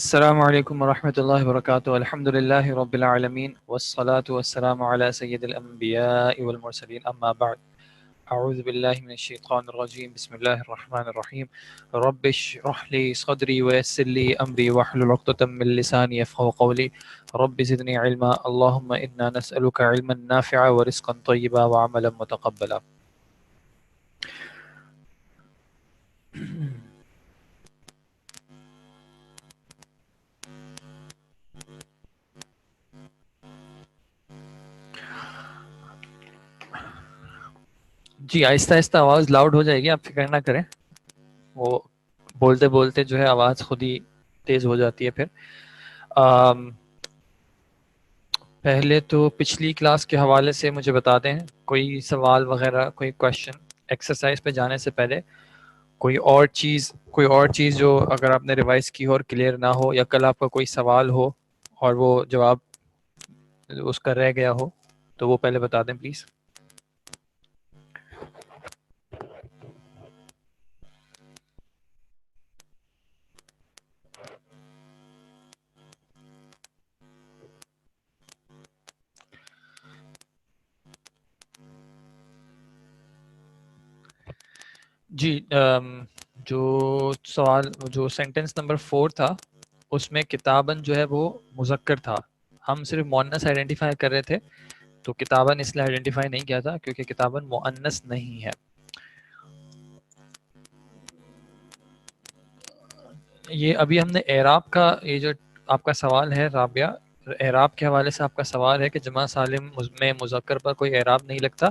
السلام علیکم ورحمۃ اللہ وبرکاتہ الحمد للہ رب العالمین والصلاة والسلام علی سید الانبیاء والمرسلین اما بعد اعوذ باللہ من الشیطان الرجیم بسم اللہ الرحمن الرحیم رب اشرح لی صدری ویسر لی امری واحلل عقدۃ من لسانی یفقهوا قولی رب زدنی علما اللهم انا نسألک علما نافعا ورزقا طیبا وعملا متقبلا۔ جی آہستہ آہستہ آواز لاؤڈ ہو جائے گی، آپ فکر نہ کریں، وہ بولتے بولتے جو ہے آواز خود ہی تیز ہو جاتی ہے پھر۔ پہلے تو پچھلی کلاس کے حوالے سے مجھے بتا دیں کوئی سوال وغیرہ، کوئی کویشچن ایکسرسائز پہ جانے سے پہلے، کوئی اور چیز جو اگر آپ نے ریوائز کی ہو اور کلیئر نہ ہو، یا کل آپ کا کوئی سوال ہو اور وہ جواب اس کا رہ گیا ہو تو وہ پہلے بتا دیں پلیز۔ جی جو سینٹنس نمبر 4 تھا اس میں کتاباً جو ہے وہ مذکر تھا، ہم صرف مؤنث آئیڈینٹیفائی کر رہے تھے، تو کتاباً اس لیے آئیڈینٹیفائی نہیں کیا تھا کیونکہ کتاباً مؤنث نہیں ہے۔ یہ ابھی ہم نے اعراب کا، یہ جو آپ کا سوال ہے رابعہ، اعراب کے حوالے سے آپ کا سوال ہے کہ جمع سالم میں مذکر پر کوئی اعراب نہیں لگتا،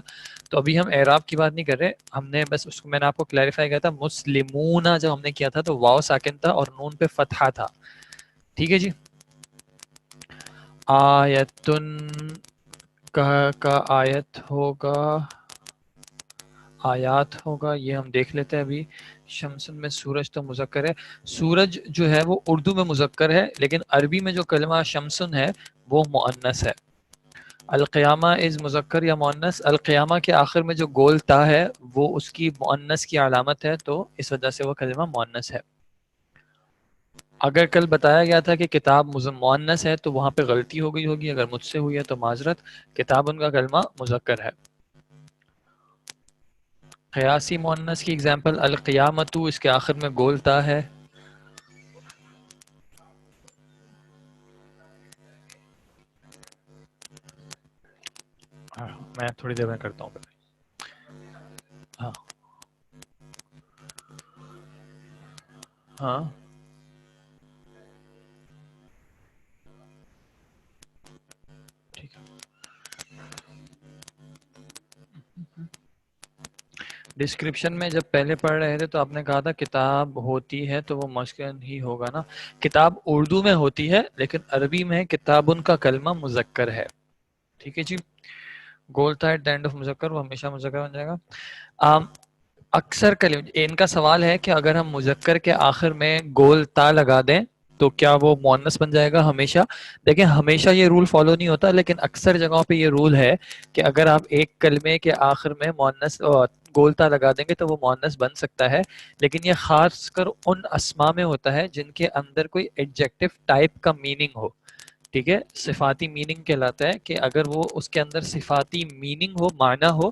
تو ابھی ہم اعراب کی بات نہیں کر رہے، ہم نے بس اس کو میں نے آپ کو کلیریفائی کیا تھا، مسلمون جب ہم نے کیا تھا تو واو ساکن تھا اور نون پہ فتحہ تھا، ٹھیک ہے جی۔ آیتن کا آیت ہوگا، آیات ہوگا، یہ ہم دیکھ لیتے ہیں ابھی۔ شمسن میں سورج تو مذکر ہے، سورج جو ہے وہ اردو میں مذکر ہے، لیکن عربی میں جو کلمہ شمسن ہے وہ مؤنث ہے۔ القیامہ از مذکر یا مؤنث؟ القیامہ کے آخر میں جو گول تا ہے وہ اس کی مؤنث کی علامت ہے، تو اس وجہ سے وہ کلمہ مؤنث ہے۔ اگر کل بتایا گیا تھا کہ کتاب مؤنث ہے تو وہاں پہ غلطی ہو گئی ہوگی، اگر مجھ سے ہوئی ہے تو معذرت، کتاب ان کا کلمہ مذکر ہے۔ قیاسی مؤنث کی اگزامپل القیامت، اس کے آخر میں گول تا ہے۔ میں تھوڑی دیر میں کرتا ہوں۔ ہاں ہاں ٹھیک ہے۔ ڈسکرپشن میں جب پہلے پڑھ رہے تھے تو آپ نے کہا تھا کتاب ہوتی ہے تو وہ مسکن ہی ہوگا نا، کتاب اردو میں ہوتی ہے لیکن عربی میں کتاب ان کا کلمہ مذکر ہے، ٹھیک ہے جی۔ گول تھا ایٹ دا اینڈ آف مذکر، وہ ہمیشہ مذکر بن جائے گا۔ اکثر ان کا سوال ہے کہ اگر ہم مذکر کے آخر میں گول تا لگا دیں تو کیا وہ مؤنث بن جائے گا ہمیشہ؟ دیکھیں ہمیشہ یہ رول فالو نہیں ہوتا، لیکن اکثر جگہوں پہ یہ رول ہے کہ اگر آپ ایک کلمے کے آخر میں مؤنث گول تا لگا دیں گے تو وہ مؤنث بن سکتا ہے، لیکن یہ خاص کر ان اسما میں ہوتا ہے جن کے اندر کوئی ایڈجیکٹو ٹائپ کا میننگ ہو، ٹھیک ہے، صفاتی میننگ کہلاتا ہے کہ اگر وہ اس کے اندر صفاتی میننگ ہو، معنی ہو،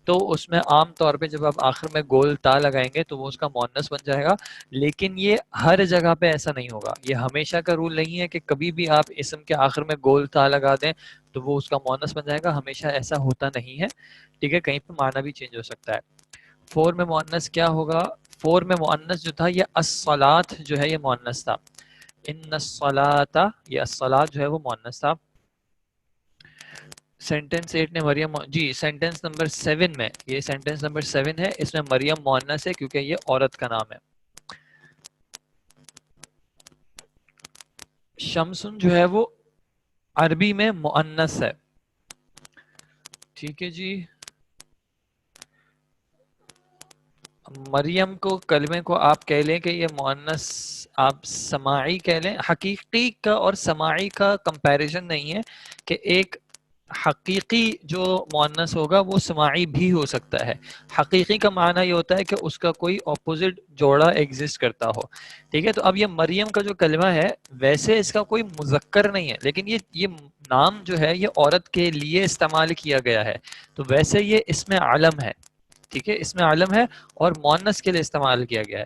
تو اس میں عام طور پہ جب آپ آخر میں گول تا لگائیں گے تو وہ اس کا مؤنث بن جائے گا، لیکن یہ ہر جگہ پہ ایسا نہیں ہوگا، یہ ہمیشہ کا رول نہیں ہے کہ کبھی بھی آپ اسم کے آخر میں گول تا لگا دیں تو وہ اس کا مؤنث بن جائے گا، ہمیشہ ایسا ہوتا نہیں ہے، ٹھیک ہے، کہیں پہ معنی بھی چینج ہو سکتا ہے۔ 4 میں مؤنث کیا ہوگا؟ 4 میں مؤنث جو تھا یہ الصلاۃ جو ہے یہ مؤنث تھا، ان الصلاۃ، یہ الصلاۃ جو ہے وہ مؤنث تھا۔ سینٹنس 8 نے مریم، جی سینٹنس نمبر 7 میں، یہ سینٹنس نمبر 7 ہے، اس میں مریم مؤنث ہے کیونکہ یہ عورت کا نام ہے۔ شمسن جو ہے وہ عربی میں مؤنث ہے، ٹھیک ہے جی۔ مریم کو کلمے کو آپ کہہ لیں کہ یہ مؤنث، آپ سماعی کہہ لیں، حقیقی کا اور سماعی کا کمپیریزن نہیں ہے کہ ایک حقیقی جو مؤنث ہوگا وہ سماعی بھی ہو سکتا ہے. حقیقی کا معنی یہ ہوتا ہے کہ اس کا کوئی اپوزٹ جوڑا ایگزسٹ کرتا ہو. ٹھیک ہے, تو اب یہ مریم کا جو کلمہ ہے ویسے اس کا کوئی مذکر نہیں ہے, لیکن یہ نام جو ہے یہ عورت کے لیے استعمال کیا گیا ہے, تو ویسے یہ اسم علم ہے. ٹھیک ہے, اس میں عالم ہے اور مؤنث کے لیے استعمال کیا گیا ہے.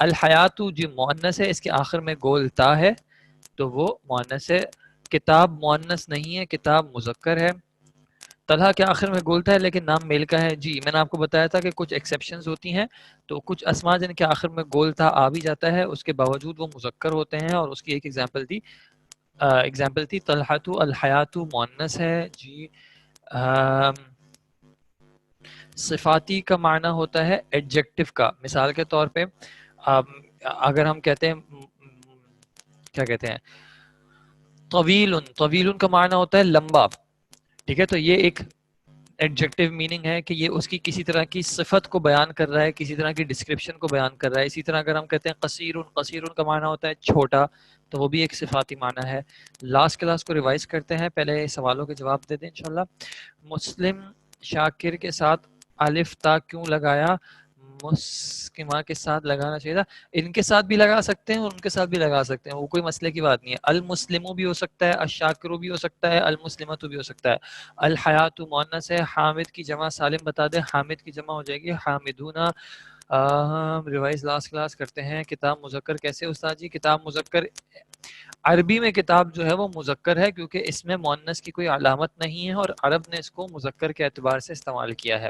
الحیات جو مؤنث ہے, اس کے آخر میں گول تا ہے تو وہ مؤنث ہے. کتاب مؤنث نہیں ہے, کتاب مذکر ہے. طلحہ کے آخر میں گول تا ہے لیکن نام میل کا ہے. جی میں نے آپ کو بتایا تھا کہ کچھ ایکسیپشنز ہوتی ہیں, تو کچھ اسما جن کے آخر میں گول تا آ بھی جاتا ہے اس کے باوجود وہ مذکر ہوتے ہیں, اور اس کی ایک ایگزامپل تھی طلحہ الحیات مؤنث ہے. جی صفاتی کا معنی ہوتا ہے ایڈجیکٹو کا. مثال کے طور پہ اگر ہم کہتے ہیں کیا کہتے ہیں طویل, طویل کا معنی ہوتا ہے لمبا. ٹھیک ہے, تو یہ ایک ایڈجیکٹو میننگ ہے کہ یہ اس کی کسی طرح کی صفت کو بیان کر رہا ہے, کسی طرح کی ڈسکرپشن کو بیان کر رہا ہے. اسی طرح اگر ہم کہتے ہیں قصیر, قصیر کا معنی ہوتا ہے چھوٹا, تو وہ بھی ایک صفاتی معنی ہے. لاسٹ کلاس کو ریوائز کرتے ہیں, پہلے سوالوں کے جواب دے دیں انشاءاللہ. مسلم شاکر کے ساتھ الف تا کیوں لگایا؟ مسکمہ کے ساتھ لگانا چاہیے تھا. ان کے ساتھ بھی لگا سکتے ہیں اور ان کے ساتھ بھی لگا سکتے ہیں, وہ کوئی مسئلے کی بات نہیں ہے. المسلمو بھی ہو سکتا ہے, الشاکرو بھی ہو سکتا ہے, المسلمتو بھی ہو سکتا ہے. الحیات مؤنث ہے. حامد کی جمع سالم بتا دیں, حامد کی جمع ہو جائے گی حامدون. ریوائز لاسٹ کلاس کرتے ہیں. کتاب مذکر کیسے استاد جی؟ کتاب مذکر عربی میں کتاب جو ہے وہ مذکر ہے کیونکہ اس میں مؤنث کی کوئی علامت نہیں ہے اور عرب نے اس کو مذکر کے اعتبار سے استعمال کیا ہے.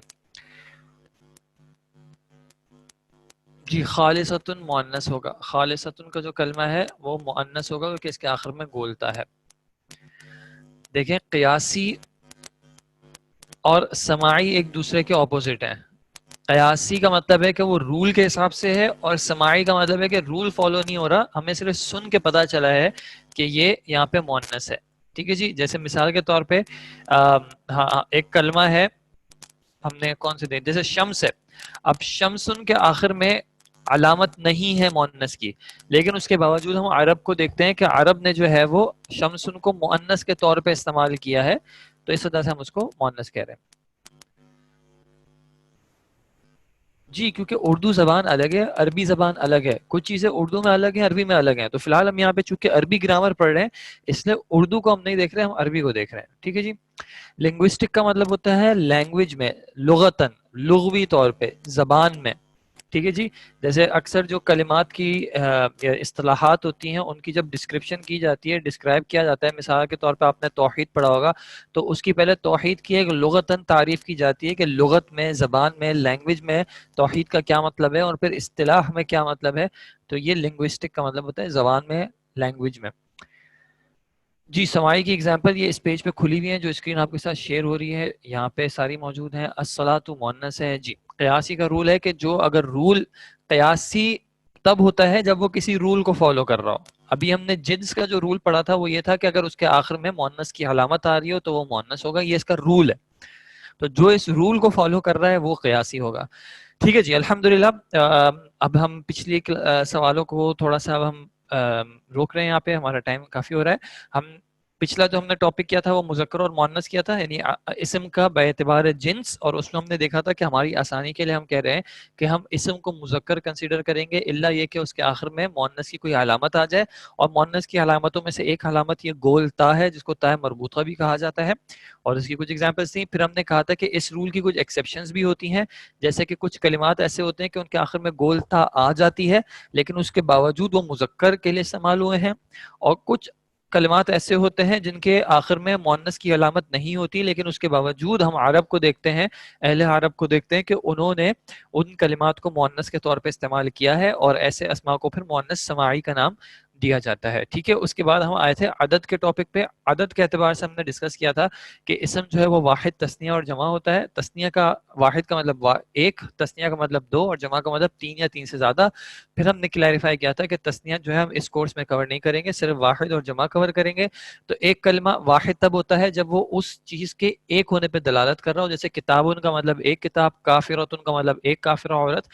جی خالصۃن مؤنث ہوگا. خالصۃن کا جو کلمہ ہے وہ مؤنث ہوگا کیونکہ اس کے آخر میں گولتا ہے. دیکھیں قیاسی اور سماعی ایک دوسرے کے اپوزٹ ہیں. قیاسی کا مطلب ہے کہ وہ رول کے حساب سے ہے, اور سماعی کا مطلب ہے کہ رول فالو نہیں ہو رہا, ہمیں صرف سن کے پتہ چلا ہے کہ یہ یہاں پہ مؤنث ہے. ٹھیک ہے جی, جیسے مثال کے طور پہ ایک کلمہ ہے, ہم نے کون سے دیں, جیسے شمس ہے. اب شمسن کے آخر میں علامت نہیں ہے مؤنث کی, لیکن اس کے باوجود ہم عرب کو دیکھتے ہیں کہ عرب نے جو ہے وہ شمسن کو مؤنث کے طور پہ استعمال کیا ہے, تو اس وجہ سے ہم اس کو مؤنث کہہ رہے ہیں. جی کیونکہ اردو زبان الگ ہے, عربی زبان الگ ہے. کچھ چیزیں اردو میں الگ ہیں, عربی میں الگ ہیں. تو فی الحال ہم یہاں پہ چونکہ عربی گرامر پڑھ رہے ہیں, اس لیے اردو کو ہم نہیں دیکھ رہے, ہم عربی کو دیکھ رہے ہیں. ٹھیک ہے جی. لنگوسٹک کا مطلب ہوتا ہے لینگویج میں, لغتاً, لغوی طور پہ, زبان میں. ٹھیک ہے جی. جیسے اکثر جو کلمات کی اصطلاحات ہوتی ہیں ان کی جب ڈسکرپشن کی جاتی ہے, ڈسکرائب کیا جاتا ہے, مثال کے طور پہ آپ نے توحید پڑھا ہوگا, تو اس کی پہلے توحید کی ایک لغتاً تعریف کی جاتی ہے کہ لغت میں, زبان میں, لینگویج میں توحید کا کیا مطلب ہے, اور پھر اصطلاح میں کیا مطلب ہے. تو یہ لنگوسٹک کا مطلب ہوتا ہے زبان میں, لینگویج میں. جی سماعی کی اگزامپل یہ اس پیج پہ کھلی ہوئی ہیں, جو اسکرین آپ کے ساتھ شیئر ہو رہی ہے, یہاں پہ ساری موجود ہیں. الصلاۃ مؤنث ہے. جی قیاسی کا رول ہے کہ جو اگر رول قیاسی تب ہوتا ہے جب وہ کسی رول کو فالو کر رہا ہو. ابھی ہم نے جنس کا جو رول پڑھا تھا وہ یہ تھا کہ اگر اس کے آخر میں مؤنث کی علامت آ رہی ہو تو وہ مؤنث ہوگا, یہ اس کا رول ہے. تو جو اس رول کو فالو کر رہا ہے وہ قیاسی ہوگا. ٹھیک ہے جی الحمدللہ. اب ہم پچھلی سوالوں کو تھوڑا سا اب ہم روک رہے ہیں, یہاں پہ ہمارا ٹائم کافی ہو رہا ہے. ہم پچھلا جو ہم نے ٹاپک کیا تھا وہ مذکر اور مؤنث کیا تھا, یعنی اسم کا باعتبار جنس, اور اس میں ہم نے دیکھا تھا کہ ہماری آسانی کے لیے ہم کہہ رہے ہیں کہ ہم اسم کو مذکر کنسیڈر کریں گے الا یہ کہ اس کے آخر میں مؤنث کی کوئی علامت آ جائے, اور مؤنث کی علامتوں میں سے ایک علامت یہ گول تا ہے جس کو تا مربوطہ بھی کہا جاتا ہے, اور اس کی کچھ ایگزامپلس تھیں. پھر ہم نے کہا تھا کہ اس رول کی کچھ ایکسیپشنز بھی ہوتی ہیں, جیسے کہ کچھ کلمات ایسے ہوتے ہیں کہ ان کے آخر میں گول تا آ جاتی ہے لیکن اس کے باوجود وہ مذکر کے لیے استعمال ہوئے ہیں, اور کچھ کلمات ایسے ہوتے ہیں جن کے آخر میں مؤنث کی علامت نہیں ہوتی لیکن اس کے باوجود ہم عرب کو دیکھتے ہیں, اہل عرب کو دیکھتے ہیں کہ انہوں نے ان کلمات کو مؤنث کے طور پہ استعمال کیا ہے, اور ایسے اسماء کو پھر مؤنث سماعی کا نام دیا جاتا ہے. ٹھیک ہے. اس کے بعد ہم آئے تھے عدد کے ٹاپک پہ. عدد کے اعتبار سے ہم نے ڈسکس کیا تھا کہ اسم جو ہے وہ واحد, تثنیہ اور جمع ہوتا ہے. تثنیہ کا واحد کا مطلب ایک, تثنیہ کا مطلب دو, اور جمع کا مطلب تین یا تین سے زیادہ. پھر ہم نے کلیریفائی کیا تھا کہ تثنیہ جو ہے ہم اس کورس میں کور نہیں کریں گے, صرف واحد اور جمع کور کریں گے. تو ایک کلمہ واحد تب ہوتا ہے جب وہ اس چیز کے ایک ہونے پہ دلالت کر رہا ہو, جیسے کتابن کا مطلب ایک کتاب, کافرۃن کا مطلب ایک کافرہ عورت.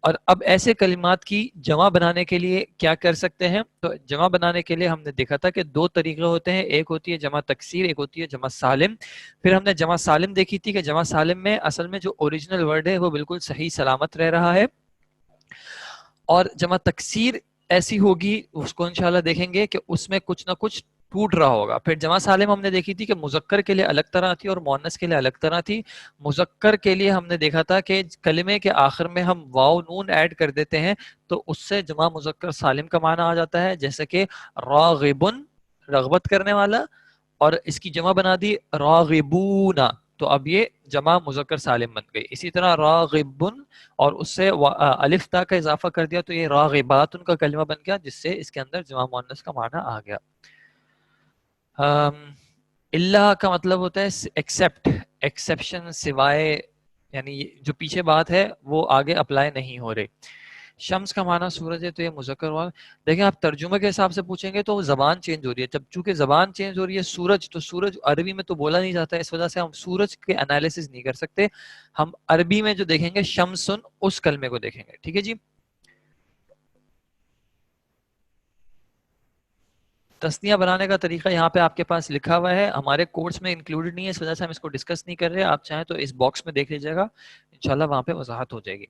اور اب ایسے کلمات کی جمع بنانے کے لیے کیا کر سکتے ہیں؟ تو جمع بنانے کے لیے ہم نے دیکھا تھا کہ دو طریقے ہوتے ہیں، ایک ہوتی ہے جمع تکسیر، ایک ہوتی ہے جمع سالم. پھر ہم نے جمع سالم دیکھی تھی کہ جمع سالم میں اصل میں جو اوریجنل ورڈ ہے وہ بالکل صحیح سلامت رہ رہا ہے، اور جمع تکسیر ایسی ہوگی، اس کو انشاءاللہ دیکھیں گے کہ اس میں کچھ نہ کچھ ٹوٹ رہا ہوگا. پھر جمع سالم ہم نے دیکھی تھی کہ مذکر کے لیے الگ طرح تھی اور مؤنث کے لیے الگ طرح تھی. مذکر کے لیے ہم نے دیکھا تھا کہ کلمے کے آخر میں ہم واو نون ایڈ کر دیتے ہیں تو اس سے جمع مذکر سالم کا معنی آ جاتا ہے، جیسے کہ راغبن رغبت کرنے والا، اور اس کی جمع بنا دی راغبون، تو اب یہ جمع مذکر سالم بن گئی. اسی طرح راغبن اور اس سے الف تا کا اضافہ کر دیا تو یہ راغبات ان کا کلمہ بن گیا، جس سے اس کے اندر جمع مؤنث کا معنی آ گیا. اللہ کا مطلب ہوتا ہے ایکسیپٹ، ایکسیپشن، سوائے، یعنی جو پیچھے بات ہے وہ آگے اپلائی نہیں ہو رہی. شمس کا معنی سورج ہے تو یہ مذکر ہوا. دیکھیں آپ ترجمے کے حساب سے پوچھیں گے تو زبان چینج ہو رہی ہے، جب چونکہ زبان چینج ہو رہی ہے سورج، تو سورج عربی میں تو بولا نہیں جاتا ہے، اس وجہ سے ہم سورج کے انالیسس نہیں کر سکتے. ہم عربی میں جو دیکھیں گے شمسن، اس کلمے کو دیکھیں گے. ٹھیک ہے جی. تسنیہ بنانے کا طریقہ یہاں پہ آپ کے پاس لکھا ہوا ہے، ہمارے کورس میں انکلوڈڈ نہیں ہے، اس وجہ سے ہم اس کو ڈسکس نہیں کر رہے. آپ چاہیں تو اس باکس میں دیکھ لیجیے گا، انشاءاللہ وہاں پہ وضاحت ہو جائے گی.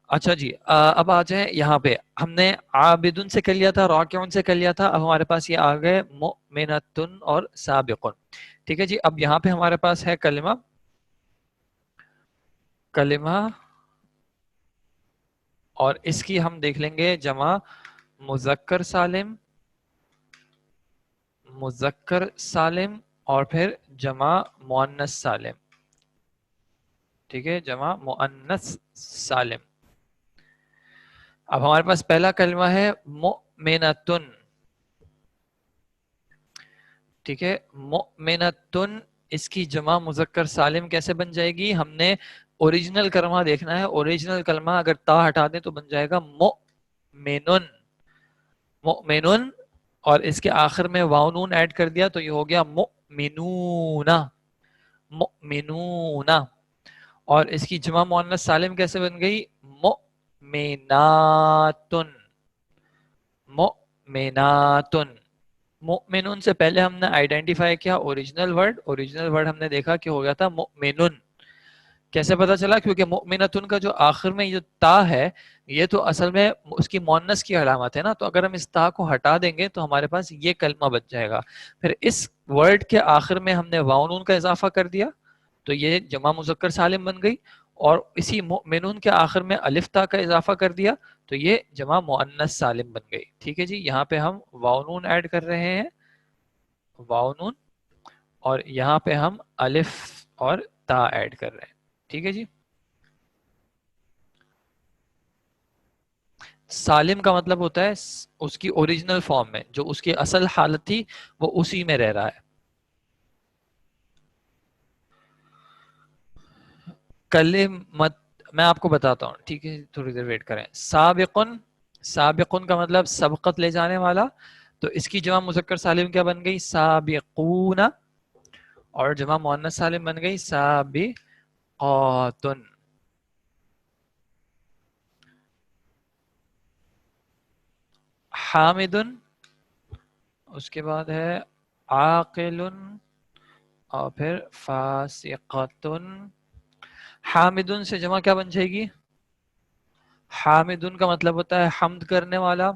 اچھا جی، اب آ جائیں یہاں پہ. ہم نے عابدن سے کر لیا تھا، راکعن سے کر لیا تھا، اب ہمارے پاس یہ آ گئے مؤمنتن اور سابقن. ٹھیک ہے جی. اب یہاں پہ ہمارے پاس ہے کلمہ، کلمہ، اور اس کی ہم دیکھ لیں گے جمع مذکر سالم، مذکر سالم، اور پھر جمع مؤنث سالم. ٹھیک ہے، جمع مؤنث سالم. اب ہمارے پاس پہلا کلمہ ہے مؤمنتن. ٹھیک ہے، مؤمنتن، اس کی جمع مذکر سالم کیسے بن جائے گی؟ ہم نے اوریجنل کلمہ دیکھنا ہے. اوریجنل کلمہ اگر تا ہٹا دیں تو بن جائے گا مؤمنن، مؤمنن، اور اس کے آخر میں واو نون ایڈ کر دیا تو یہ ہو گیا مؤمنون، مؤمنون. اور اس کی جمع مؤنث سالم کیسے بن گئی؟ مؤمناتن، مؤمناتن. مؤمنون سے پہلے ہم نے آئیڈینٹیفائی کیا اوریجنل ورڈ، اوریجنل ورڈ ہم نے دیکھا کہ ہو گیا تھا مؤمنن. کیسے پتا چلا؟ کیونکہ مؤمنتن کا جو آخر میں یہ جو تا ہے یہ تو اصل میں اس کی مؤنث کی علامت ہے نا، تو اگر ہم اس تا کو ہٹا دیں گے تو ہمارے پاس یہ کلمہ بچ جائے گا. پھر اس ورڈ کے آخر میں ہم نے واو نون کا اضافہ کر دیا تو یہ جمع مذکر سالم بن گئی، اور اسی مؤمنون کے آخر میں الف تا کا اضافہ کر دیا تو یہ جمع مؤنث سالم بن گئی. ٹھیک ہے جی. یہاں پہ ہم واو نون ایڈ کر رہے ہیں، واو نون، اور یہاں پہ ہم الف اور تا ایڈ کر رہے ہیں. ٹھیک ہے جی. سالم کا مطلب ہوتا ہے اس کی اوریجنل فارم میں، جو اس کی اصل حالت تھی وہ اسی میں رہ رہا ہے. کلمت میں آپ کو بتاتا ہوں، ٹھیک ہے تھوڑی دیر ویٹ کریں. سابقن، سابقن کا مطلب سبقت لے جانے والا، تو اس کی جمع مذکر سالم کیا بن گئی؟ سابقون، اور جمع مؤنث سالم بن گئی سابقاتن. حامدن، اس کے بعد ہے عاقل، اور پھر فاسقتن. حامدن سے جمع کیا بن جائے گی؟ حامدن کا مطلب ہوتا ہے حمد کرنے والا،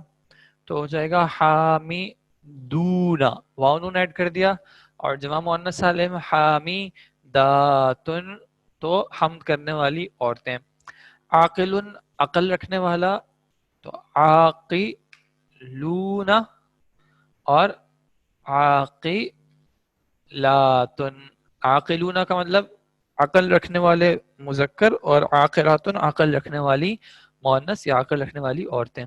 تو ہو جائے گا حامیدون، واو نون ایڈ کر دیا، اور جمع مؤنث سالم حامیداتن، تو حمد کرنے والی عورتیں. عاقلن، عقل رکھنے والا، تو عاقلون، اور عاقلاتن. عاقلون کا مطلب عقل رکھنے والے مذکر، اور عاقلاتن عقل رکھنے والی مؤنث یا عقل رکھنے والی عورتیں.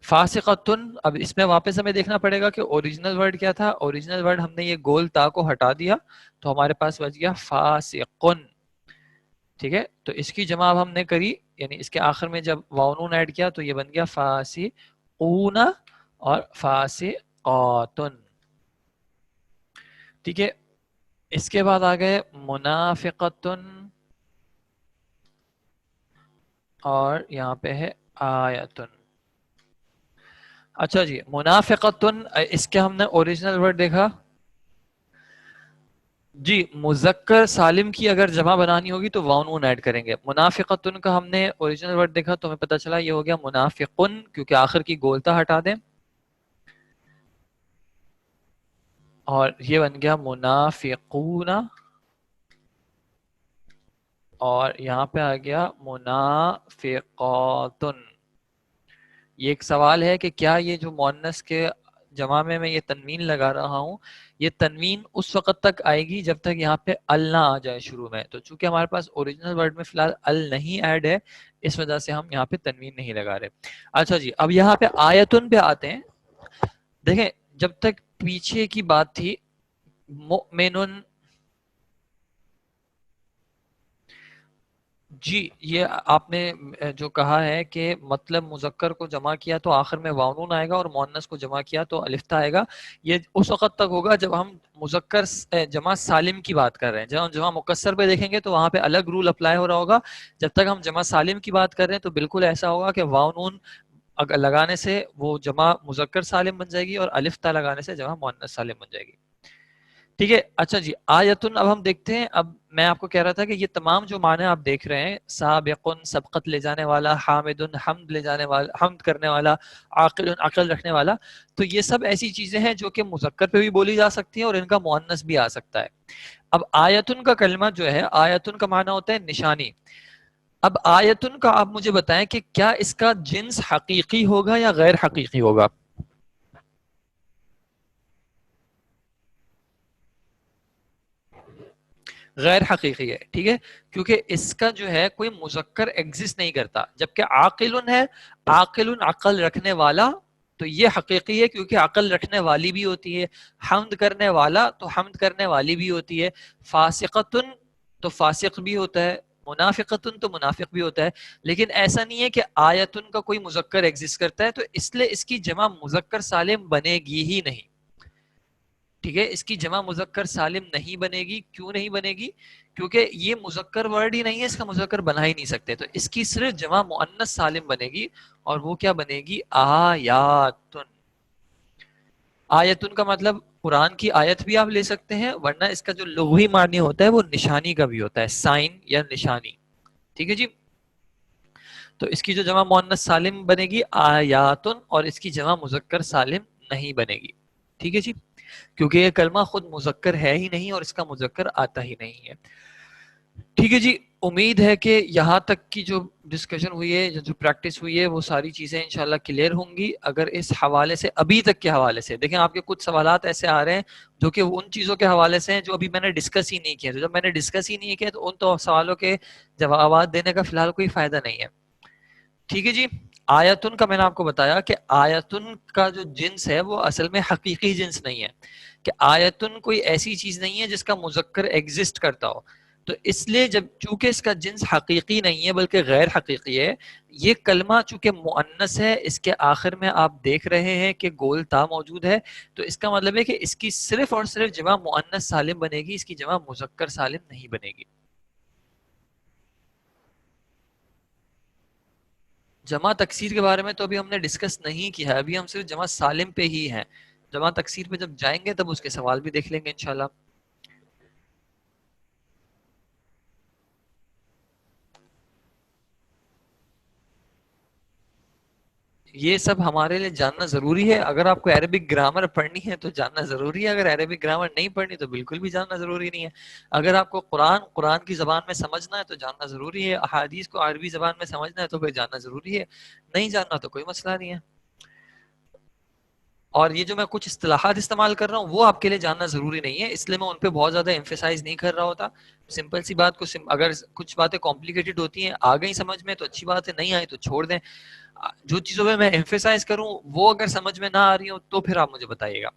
فاسقتن، اب اس میں واپس ہمیں دیکھنا پڑے گا کہ اوریجنل ورڈ کیا تھا. اوریجنل ورڈ ہم نے یہ گول تا کو ہٹا دیا تو ہمارے پاس بچ گیا فاسقن. ٹھیک ہے، تو اس کی جمع اب ہم نے کری، یعنی اس کے آخر میں جب واو نون ایڈ کیا تو یہ بن گیا فاسقون اور فاسقاتن. ٹھیک ہے. اس کے بعد آ گئے منافقتن. اور یہاں پہ ہے آیتن. اچھا جی منافقتن، اس کے ہم نے اوریجنل ورڈ دیکھا جی. مذکر سالم کی اگر جمع بنانی ہوگی تو واؤ نون ایڈ کریں گے. منافقتن کا ہم نے اوریجنل ورڈ دیکھا تو ہمیں پتہ چلا یہ ہو گیا منافقن، کیونکہ آخر کی گولتا ہٹا دیں، اور یہ بن گیا منافقون، اور یہاں پہ آ گیا منافقاتن. یہ ایک سوال ہے کہ کیا یہ جو مؤنث کے جمع میں یہ تنوین لگا رہا ہوں، یہ تنوین اس وقت تک آئے گی جب تک یہاں پہ ال نہ آ جائے شروع میں. تو چونکہ ہمارے پاس اوریجنل ورڈ میں فی الحال ال نہیں ایڈ ہے، اس وجہ سے ہم یہاں پہ تنوین نہیں لگا رہے. اچھا جی اب یہاں پہ آیتن پہ آتے ہیں. دیکھیں جب تک پیچھے کی بات تھی مؤمنن، جی یہ آپ نے جو کہا ہے کہ مطلب مذکر کو جمع کیا تو آخر میں واؤ آئے گا اور مؤنث کو جمع کیا تو الف تا آئے گا، یہ اس وقت تک ہوگا جب ہم مذکر جمع سالم کی بات کر رہے ہیں. جب ہم جمع مکسر پہ دیکھیں گے تو وہاں پہ الگ رول اپلائی ہو رہا ہوگا. جب تک ہم جمع سالم کی بات کر رہے ہیں تو بالکل ایسا ہوگا کہ واؤ نون لگانے سے وہ جمع مذکر سالم بن جائے گی اور الف تا لگانے سے جمع مؤنث سالم بن جائے گی. ٹھیک ہے. اچھا جی آیتن اب ہم دیکھتے ہیں. اب میں آپ کو کہہ رہا تھا کہ یہ تمام جو معنی آپ دیکھ رہے ہیں، سابقن سبقت لے جانے والا، حامدن حمد لے جانے والا، حمد کرنے والا، عاقل عقل رکھنے والا، تو یہ سب ایسی چیزیں ہیں جو کہ مذکر پہ بھی بولی جا سکتی ہیں اور ان کا مؤنث بھی آ سکتا ہے. اب آیتن کا کلمہ جو ہے، آیتن کا معنی ہوتا ہے نشانی. اب آیتن کا آپ مجھے بتائیں کہ کیا اس کا جنس حقیقی ہوگا یا غیر حقیقی ہوگا؟ غیر حقیقی ہے. ٹھیک ہے، کیونکہ اس کا جو ہے کوئی مذکر ایگزسٹ نہیں کرتا، جبکہ عاقل ہے، عاقل عقل رکھنے والا، تو یہ حقیقی ہے کیونکہ عقل رکھنے والی بھی ہوتی ہے. حمد کرنے والا تو حمد کرنے والی بھی ہوتی ہے. فاسقتن تو فاسق بھی ہوتا ہے، منافقتن تو منافق بھی ہوتا ہے. لیکن ایسا نہیں ہے کہ آیتن کا کوئی مذکر ایگزسٹ کرتا ہے، تو اس لیے اس کی جمع مذکر سالم بنے گی ہی نہیں. ٹھیک ہے، اس کی جمع مذکر سالم نہیں بنے گی. کیوں نہیں بنے گی؟ کیونکہ یہ مذکر ورڈ ہی نہیں ہے، اس کا مذکر بنا ہی نہیں سکتے. تو اس کی صرف جمع مؤنث سالم بنے گی، اور وہ کیا بنے گی؟ آیاتن. آیتن کا مطلب قرآن کی آیت بھی آپ لے سکتے ہیں، ورنہ اس کا جو لغوی معنی ہوتا ہے وہ نشانی کا بھی ہوتا ہے، سائن یا نشانی. ٹھیک ہے جی. تو اس کی جو جمع مؤنث سالم بنے گی آیاتن، اور اس کی جمع مذکر سالم نہیں بنے گی. ٹھیک ہے جی، کیونکہ یہ کلمہ خود مذکر ہے ہی نہیں اور اس کا مذکر آتا ہی نہیں ہے. ٹھیک ہے جی. امید ہے کہ یہاں تک کی جو ڈسکشن ہوئی ہے، جو پریکٹس ہوئی ہے، وہ ساری چیزیں انشاءاللہ کلیئر ہوں گی. اگر اس حوالے سے ابھی تک کے حوالے سے دیکھیں، آپ کے کچھ سوالات ایسے آ رہے ہیں جو کہ ان چیزوں کے حوالے سے ہیں جو ابھی میں نے ڈسکس ہی نہیں کیے. تو جب میں نے ڈسکس ہی نہیں کیا تو ان تو سوالوں کے جوابات دینے کا فی الحال کوئی فائدہ نہیں ہے. ٹھیک ہے جی. آیتن کا میں نے آپ کو بتایا کہ آیتن کا جو جنس ہے وہ اصل میں حقیقی جنس نہیں ہے، کہ آیتن کوئی ایسی چیز نہیں ہے جس کا مذکر ایگزسٹ کرتا ہو. تو اس لیے جب چونکہ اس کا جنس حقیقی نہیں ہے بلکہ غیر حقیقی ہے، یہ کلمہ چونکہ مؤنث ہے، اس کے آخر میں آپ دیکھ رہے ہیں کہ گول تا موجود ہے، تو اس کا مطلب ہے کہ اس کی صرف اور صرف جمع مؤنث سالم بنے گی، اس کی جمع مذکر سالم نہیں بنے گی. جمع تکسیر کے بارے میں تو ابھی ہم نے ڈسکس نہیں کیا ہے، ابھی ہم صرف جمع سالم پہ ہی ہیں. جمع تکسیر پہ جب جائیں گے تب اس کے سوال بھی دیکھ لیں گے انشاءاللہ. یہ سب ہمارے لیے جاننا ضروری ہے. اگر آپ کو عربک گرامر پڑھنی ہے تو جاننا ضروری ہے، اگر عربک گرامر نہیں پڑھنی تو بالکل بھی جاننا ضروری نہیں ہے. اگر آپ کو قرآن کی زبان میں سمجھنا ہے تو جاننا ضروری ہے، احادیث کو عربی زبان میں سمجھنا ہے تو پھر جاننا ضروری ہے، نہیں جاننا تو کوئی مسئلہ نہیں ہے. اور یہ جو میں کچھ اصطلاحات استعمال کر رہا ہوں وہ آپ کے لیے جاننا ضروری نہیں ہے، اس لیے میں ان پہ بہت زیادہ ایمفیسائز نہیں کر رہا ہوتا. سمپل سی بات کو اگر کچھ باتیں کمپلیکیٹڈ ہوتی ہیں آ گئی سمجھ میں تو اچھی بات ہے، نہیں آئی تو چھوڑ دیں. جو چیزوں پہ میں ایمفیسائز کروں وہ اگر سمجھ میں نہ آ رہی ہوں تو پھر آپ مجھے بتائیے گا.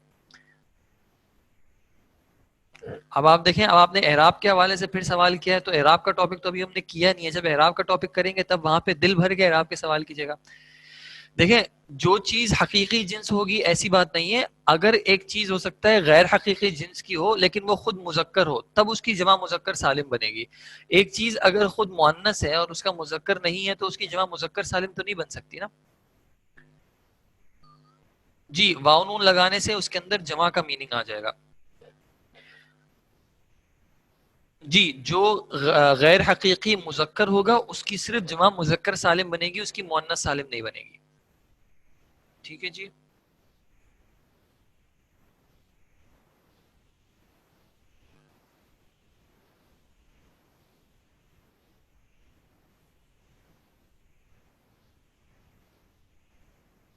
اب آپ دیکھیں، اب آپ نے اعراب کے حوالے سے پھر سوال کیا ہے، تو اعراب کا ٹاپک تو ابھی ہم نے کیا نہیں ہے. جب اعراب کا ٹاپک کریں گے تب وہاں پہ دل بھر کے اعراب کے سوال کیجیے گا. دیکھیں جو چیز حقیقی جنس ہوگی ایسی بات نہیں ہے. اگر ایک چیز ہو سکتا ہے غیر حقیقی جنس کی ہو لیکن وہ خود مذکر ہو, تب اس کی جمع مذکر سالم بنے گی. ایک چیز اگر خود مؤنث ہے اور اس کا مذکر نہیں ہے تو اس کی جمع مذکر سالم تو نہیں بن سکتی نا. جی, واو نون لگانے سے اس کے اندر جمع کا میننگ آ جائے گا. جی, جو غیر حقیقی مذکر ہوگا اس کی صرف جمع مذکر سالم بنے گی, اس کی مؤنث سالم نہیں بنے گی. ٹھیک ہے جی.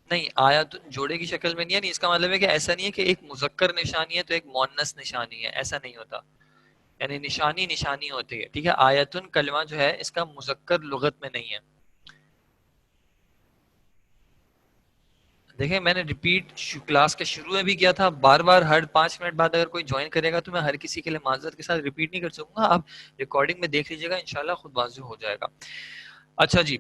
نہیں, آیت جوڑے کی شکل میں نہیں ہے. نہیں, اس کا مطلب ہے کہ ایسا نہیں ہے کہ ایک مذکر نشانی ہے تو ایک مؤنث نشانی ہے, ایسا نہیں ہوتا. یعنی نشانی نشانی ہوتی ہے. ٹھیک ہے, آیتن کلمہ جو ہے اس کا مذکر لغت میں نہیں ہے. دیکھیں, میں نے ریپیٹ کلاس کے شروع میں بھی کیا تھا, بار بار ہر 5 منٹ بعد اگر کوئی جوائن کرے گا تو میں ہر کسی کے لیے معذرت کے ساتھ ریپیٹ نہیں کر سکوں گا. آپ ریکارڈنگ میں دیکھ لیجیے گا, انشاءاللہ خود واضح ہو جائے گا. اچھا جی,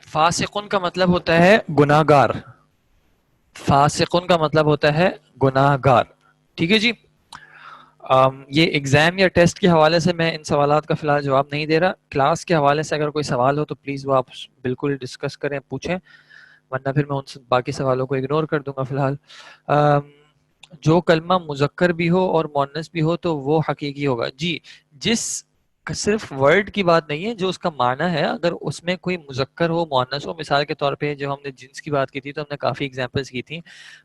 فاسقن کا مطلب ہوتا ہے گناہگار. فاسقن کا مطلب ہوتا ہے گناہگار. ٹھیک ہے جی. یہ ایگزام یا ٹیسٹ کے حوالے سے میں ان سوالات کا فی الحال جواب نہیں دے رہا. کلاس کے حوالے سے اگر کوئی سوال ہو تو پلیز وہ آپ بالکل ڈسکس کریں, پوچھیں, ورنہ پھر میں ان باقی سوالوں کو اگنور کر دوں گا فی الحال. جو کلمہ مذکر بھی ہو اور مؤنث بھی ہو تو وہ حقیقی ہوگا. جی, جس صرف ورڈ کی بات نہیں ہے, جو اس کا معنی ہے, اگر اس میں کوئی مذکر ہو مؤنث ہو. مثال کے طور پہ جو ہم نے جنس کی بات کی تھی تو ہم نے کافی ایگزامپلس کی تھی.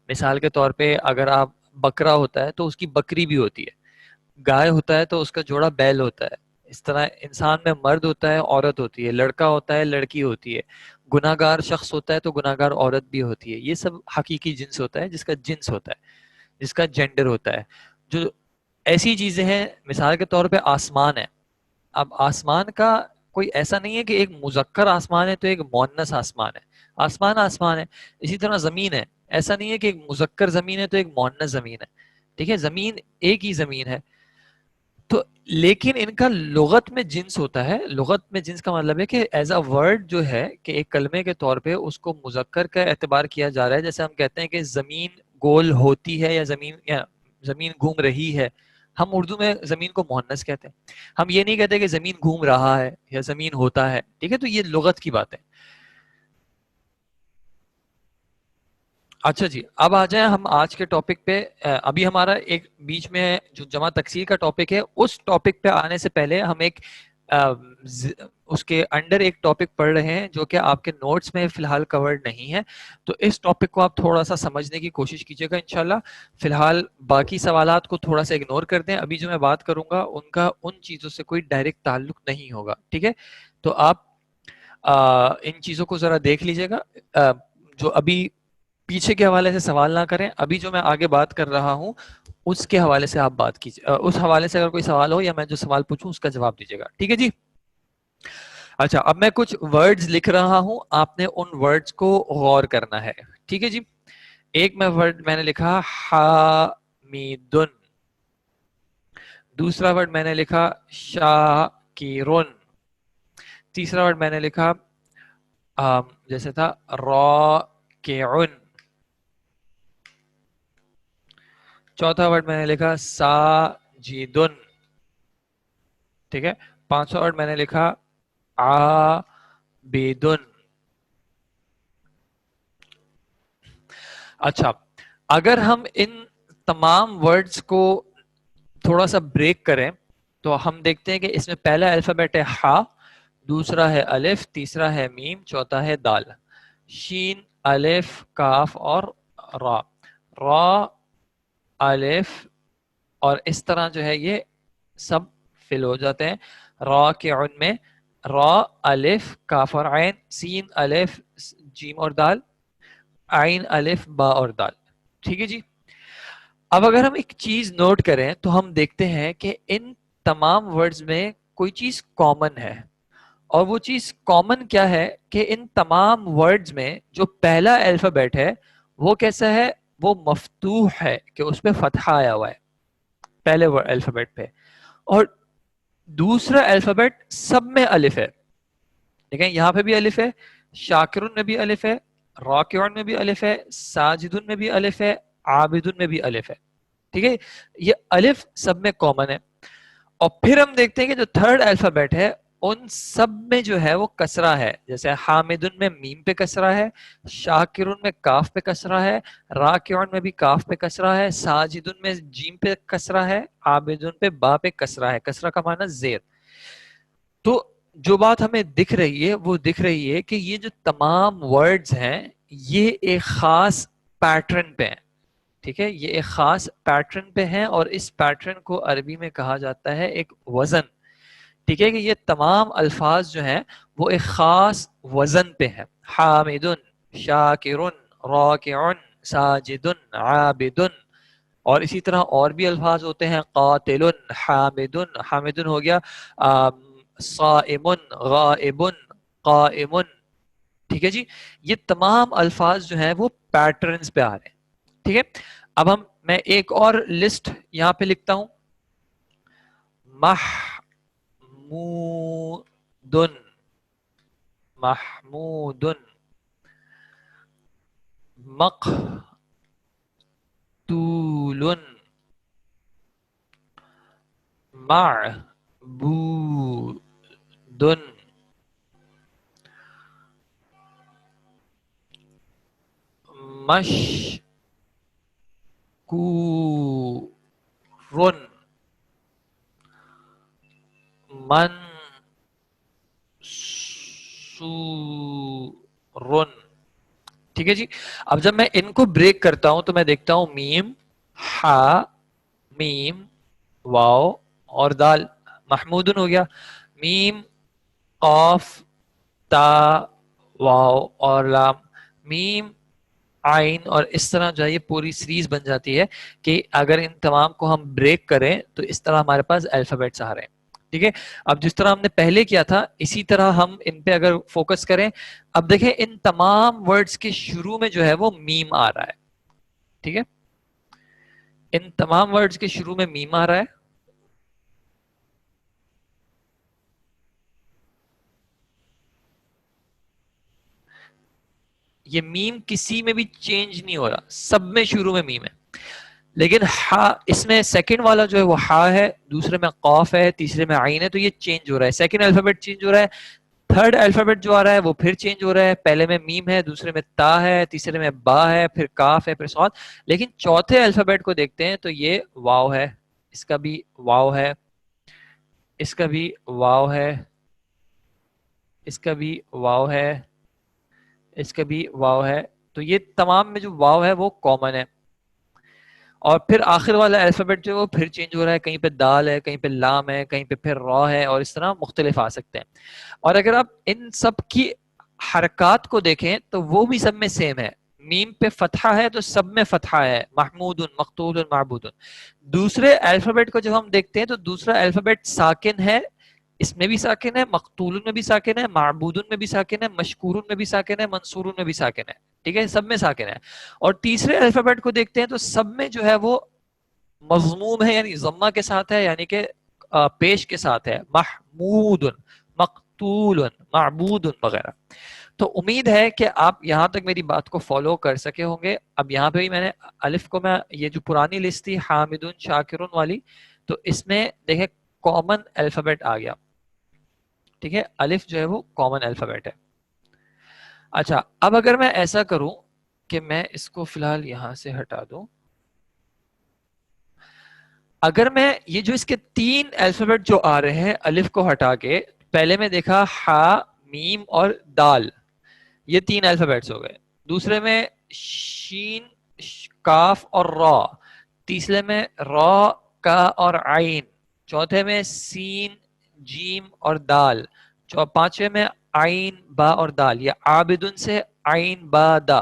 مثال کے طور پہ اگر آپ بکرا ہوتا ہے تو اس کی بکری بھی ہوتی ہے, گائے ہوتا ہے تو اس کا جوڑا بیل ہوتا ہے. اس طرح انسان میں مرد ہوتا ہے, عورت ہوتی ہے, لڑکا ہوتا ہے, لڑکی ہوتی ہے, گناہگار شخص ہوتا ہے تو گناہگار عورت بھی ہوتی ہے. یہ سب حقیقی جنس ہوتا ہے, جس کا جنس ہوتا ہے, جس کا جینڈر ہوتا ہے. جو ایسی چیزیں ہیں, مثال کے طور پہ آسمان ہے. اب آسمان کا کوئی ایسا نہیں ہے کہ ایک مذکر آسمان ہے تو ایک مؤنث آسمان ہے. آسمان آسمان ہے. اسی طرح زمین ہے, ایسا نہیں ہے کہ ایک مذکر زمین ہے تو ایک مؤنث زمین ہے. ٹھیک ہے, زمین ایک ہی زمین ہے. تو لیکن ان کا لغت میں جنس ہوتا ہے. لغت میں جنس کا مطلب ہے کہ ایز اے ورڈ جو ہے کہ ایک کلمے کے طور پہ اس کو مذکر کا اعتبار کیا جا رہا ہے. جیسے ہم کہتے ہیں کہ زمین گول ہوتی ہے یا زمین گھوم رہی ہے, ہم اردو میں زمین کو مؤنث کہتے ہیں. ہم یہ نہیں کہتے کہ زمین گھوم رہا ہے یا زمین ہوتا ہے. ٹھیک ہے, تو یہ لغت کی بات ہے. اچھا جی, اب آ جائیں ہم آج کے ٹاپک پہ. ابھی ہمارا ایک بیچ میں جو جمع تکسیر کا ٹاپک ہے, اس ٹاپک پہ آنے سے پہلے ہم ایک اس کے انڈر ایک ٹاپک پڑھ رہے ہیں جو کہ آپ کے نوٹس میں فی الحال کورڈ نہیں ہے. تو اس ٹاپک کو آپ تھوڑا سا سمجھنے کی کوشش کیجیے گا انشاءاللہ. فی الحال باقی سوالات کو تھوڑا سا اگنور کر دیں. ابھی جو میں بات کروں گا ان کا ان چیزوں سے کوئی ڈائریکٹ تعلق نہیں ہوگا. ٹھیک ہے, تو آپ ان چیزوں کو ذرا دیکھ لیجیے گا. جو ابھی پیچھے کے حوالے سے سوال نہ کریں. ابھی جو میں آگے بات کر رہا ہوں اس کے حوالے سے آپ بات کیجیے. اس حوالے سے اگر کوئی سوال ہو یا میں جو سوال پوچھوں اس کا جواب دیجیے گا. ٹھیک ہے جی. اچھا, اب میں کچھ ورڈز لکھ رہا ہوں, آپ نے ان ورڈز کو غور کرنا ہے. ٹھیک ہے جی. ایک میں ورڈ میں نے لکھا حامیدن. دوسرا ورڈ میں نے لکھا شاکرن. تیسرا ورڈ میں نے لکھا جیسے تھا راکعن. چوتھا ورڈ میں نے لکھا ساجدن. ٹھیک ہے. پانچواں ورڈ میں نے لکھا عابدن. اچھا, اگر ہم ان تمام ورڈز کو تھوڑا سا بریک کریں تو ہم دیکھتے ہیں کہ اس میں پہلا الفابیٹ ہے ہا, دوسرا ہے الف, تیسرا ہے میم, چوتھا ہے دال. شین, الف, کاف اور را. را, الف اور اس طرح جو ہے یہ سب فل ہو جاتے ہیں. را کے عن میں را, الف, کاف اور عین, سین, الف, جیم اور دال, عین, الف, با اور دال. ٹھیک ہے جی. اب اگر ہم ایک چیز نوٹ کریں تو ہم دیکھتے ہیں کہ ان تمام ورڈز میں کوئی چیز کامن ہے. اور وہ چیز کامن کیا ہے کہ ان تمام ورڈز میں جو پہلا الفابیٹ ہے وہ کیسا ہے, وہ مفتوح ہے, کہ اس پہ فتحہ آیا ہوا ہے. پہلے الفابیٹ پہ، اور دوسرا الفابیٹ سب میں الف ہے. دیکھیں یہاں پہ بھی الف ہے، شاکرون میں بھی الف ہے، راکعون میں بھی الف ہے، ساجدون میں بھی الف ہے، عابدون میں بھی الف ہے. ٹھیک ہے، یہ الف سب میں کامن ہے. اور پھر ہم دیکھتے ہیں کہ جو تھرڈ الفابیٹ ہے ان سب میں جو ہے وہ کسرہ ہے. جیسے حامدن میں میم پہ کسرہ ہے، شاکرون میں کاف پہ کسرہ ہے، راکعون میں بھی کاف پہ کسرہ ہے، ساجدن میں جیم پہ کسرہ ہے، عابدن پہ با پہ کسرہ ہے. کسرہ کا معنی زیر. تو جو بات ہمیں دکھ رہی ہے وہ دکھ رہی ہے کہ یہ جو تمام ورڈز ہیں یہ ایک خاص پیٹرن پہ ہیں. ٹھیک ہے، یہ ایک خاص پیٹرن پہ ہیں، اور اس پیٹرن کو عربی میں کہا جاتا ہے ایک وزن. ٹھیک ہے، کہ یہ تمام الفاظ جو ہیں وہ ایک خاص وزن پہ ہیں. حامدن، شاکرن، راکعن، ساجدن، عابدن. اور اسی طرح اور بھی الفاظ ہوتے ہیں، قاتلن، حامدن. حامدن ہو گیا صائمن، غائبن، قائمن. ٹھیک ہے جی، یہ تمام الفاظ جو ہیں وہ پیٹرنز پہ آ رہے ہیں. ٹھیک ہے، اب میں ایک اور لسٹ یہاں پہ لکھتا ہوں. محمودن، محمودن، مقتولن، معبودن، مشکورن، منصورن. ٹھیک ہے جی، اب جب میں ان کو بریک کرتا ہوں تو میں دیکھتا ہوں میم، ہا، میم، واو اور دال. محمودن ہو گیا میم، قاف، تا، واو اور لام، میم، آئین. اور اس طرح جو ہے یہ پوری سیریز بن جاتی ہے کہ اگر ان تمام کو ہم بریک کریں تو اس طرح ہمارے پاس الفابیٹس آ رہے ہیں. ٹھیک ہے، اب جس طرح ہم نے پہلے کیا تھا اسی طرح ہم ان پہ اگر فوکس کریں. اب دیکھیں ان تمام ورڈز کے شروع میں جو ہے وہ میم آ رہا ہے. ٹھیک ہے، ان تمام ورڈز کے شروع میں میم آ رہا ہے. یہ میم کسی میں بھی چینج نہیں ہو رہا، سب میں شروع میں میم ہے. لیکن ہا، اس میں سیکنڈ والا جو ہے وہ ہا ہے، دوسرے میں قاف ہے، تیسرے میں عین ہے. تو یہ چینج ہو رہا ہے، سیکنڈ الفابیٹ چینج ہو رہا ہے. تھرڈ الفابیٹ جو آ رہا ہے وہ پھر چینج ہو رہا ہے، پہلے میں میم ہے، دوسرے میں تا ہے، تیسرے میں با ہے، پھر کاف ہے، پھر صاد. لیکن چوتھے الفابیٹ کو دیکھتے ہیں تو یہ واو ہے، اس کا بھی واو ہے، اس کا بھی واو ہے، اس کا بھی واو ہے، اس کا بھی واو ہے. تو یہ تمام میں جو واو ہے وہ کامن ہے. اور پھر آخر والا الفابیٹ جو ہے وہ پھر چینج ہو رہا ہے، کہیں پہ دال ہے، کہیں پہ لام ہے، کہیں پہ پھر را ہے، اور اس طرح مختلف آ سکتے ہیں. اور اگر آپ ان سب کی حرکات کو دیکھیں تو وہ بھی سب میں سیم ہے. میم پہ فتحہ ہے تو سب میں فتحہ ہے، محمود، مقتول، معبود. دوسرے الفابیٹ کو جب ہم دیکھتے ہیں تو دوسرا الفابیٹ ساکن ہے، اس میں بھی ساکن ہے، مقتول میں بھی ساکن ہے، معبود میں بھی ساکن ہے، مشکور میں بھی ساکن ہے، منصور میں بھی ساکن ہے. ٹھیک ہے، سب میں ساکن ہے. اور تیسرے الفابیٹ کو دیکھتے ہیں تو سب میں جو ہے وہ مضموم ہے، یعنی ضمہ کے ساتھ ہے، یعنی کہ پیش کے ساتھ ہے، محمود، مقتول، معبود وغیرہ. تو امید ہے کہ آپ یہاں تک میری بات کو فالو کر سکے ہوں گے. اب یہاں پہ بھی میں نے الف کو، میں یہ جو پرانی لسٹ تھی حامدون شاکرون والی، تو اس میں دیکھیں کامن الفابیٹ آ گیا. ٹھیک ہے، الف جو ہے وہ کامن الفابیٹ ہے. اچھا، اب اگر میں ایسا کروں کہ میں اس کو فی الحال یہاں سے ہٹا دوں، اگر میں یہ جو اس کے تین الفابیٹ جو آ رہے ہیں الف کو ہٹا کے، پہلے میں دیکھا ہا، میم اور دال، یہ تین الفابیٹس ہو گئے. دوسرے میں شین، کاف اور را. تیسرے میں را، کا اور عین. چوتھے میں سین، جیم اور دال. پانچویں میں عین، با اور دال. یہ عابدن سے عین با دا،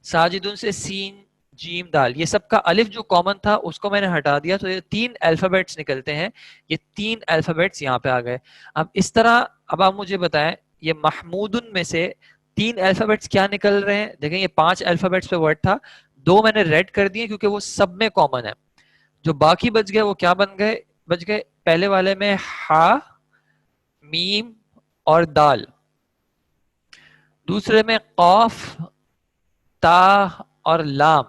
ساجدن سے سین جیم دال. یہ سب کا الف جو کامن تھا اس کو میں نے ہٹا دیا، تو یہ تین الفابیٹس نکلتے ہیں. یہ تین الفابیٹس یہاں پہ آ گئے. اب اس طرح اب آپ مجھے بتائیں یہ محمودن میں سے تین الفابیٹس کیا نکل رہے ہیں. دیکھیں یہ 5 الفابیٹس پہ ورڈ تھا، 2 میں نے ریڈ کر دیے کیونکہ وہ سب میں کامن ہے. جو باقی بچ گئے وہ کیا بچ گئے؟ پہلے والے میں ہا، میم اور دال، دوسرے میں قاف، تا اور لام،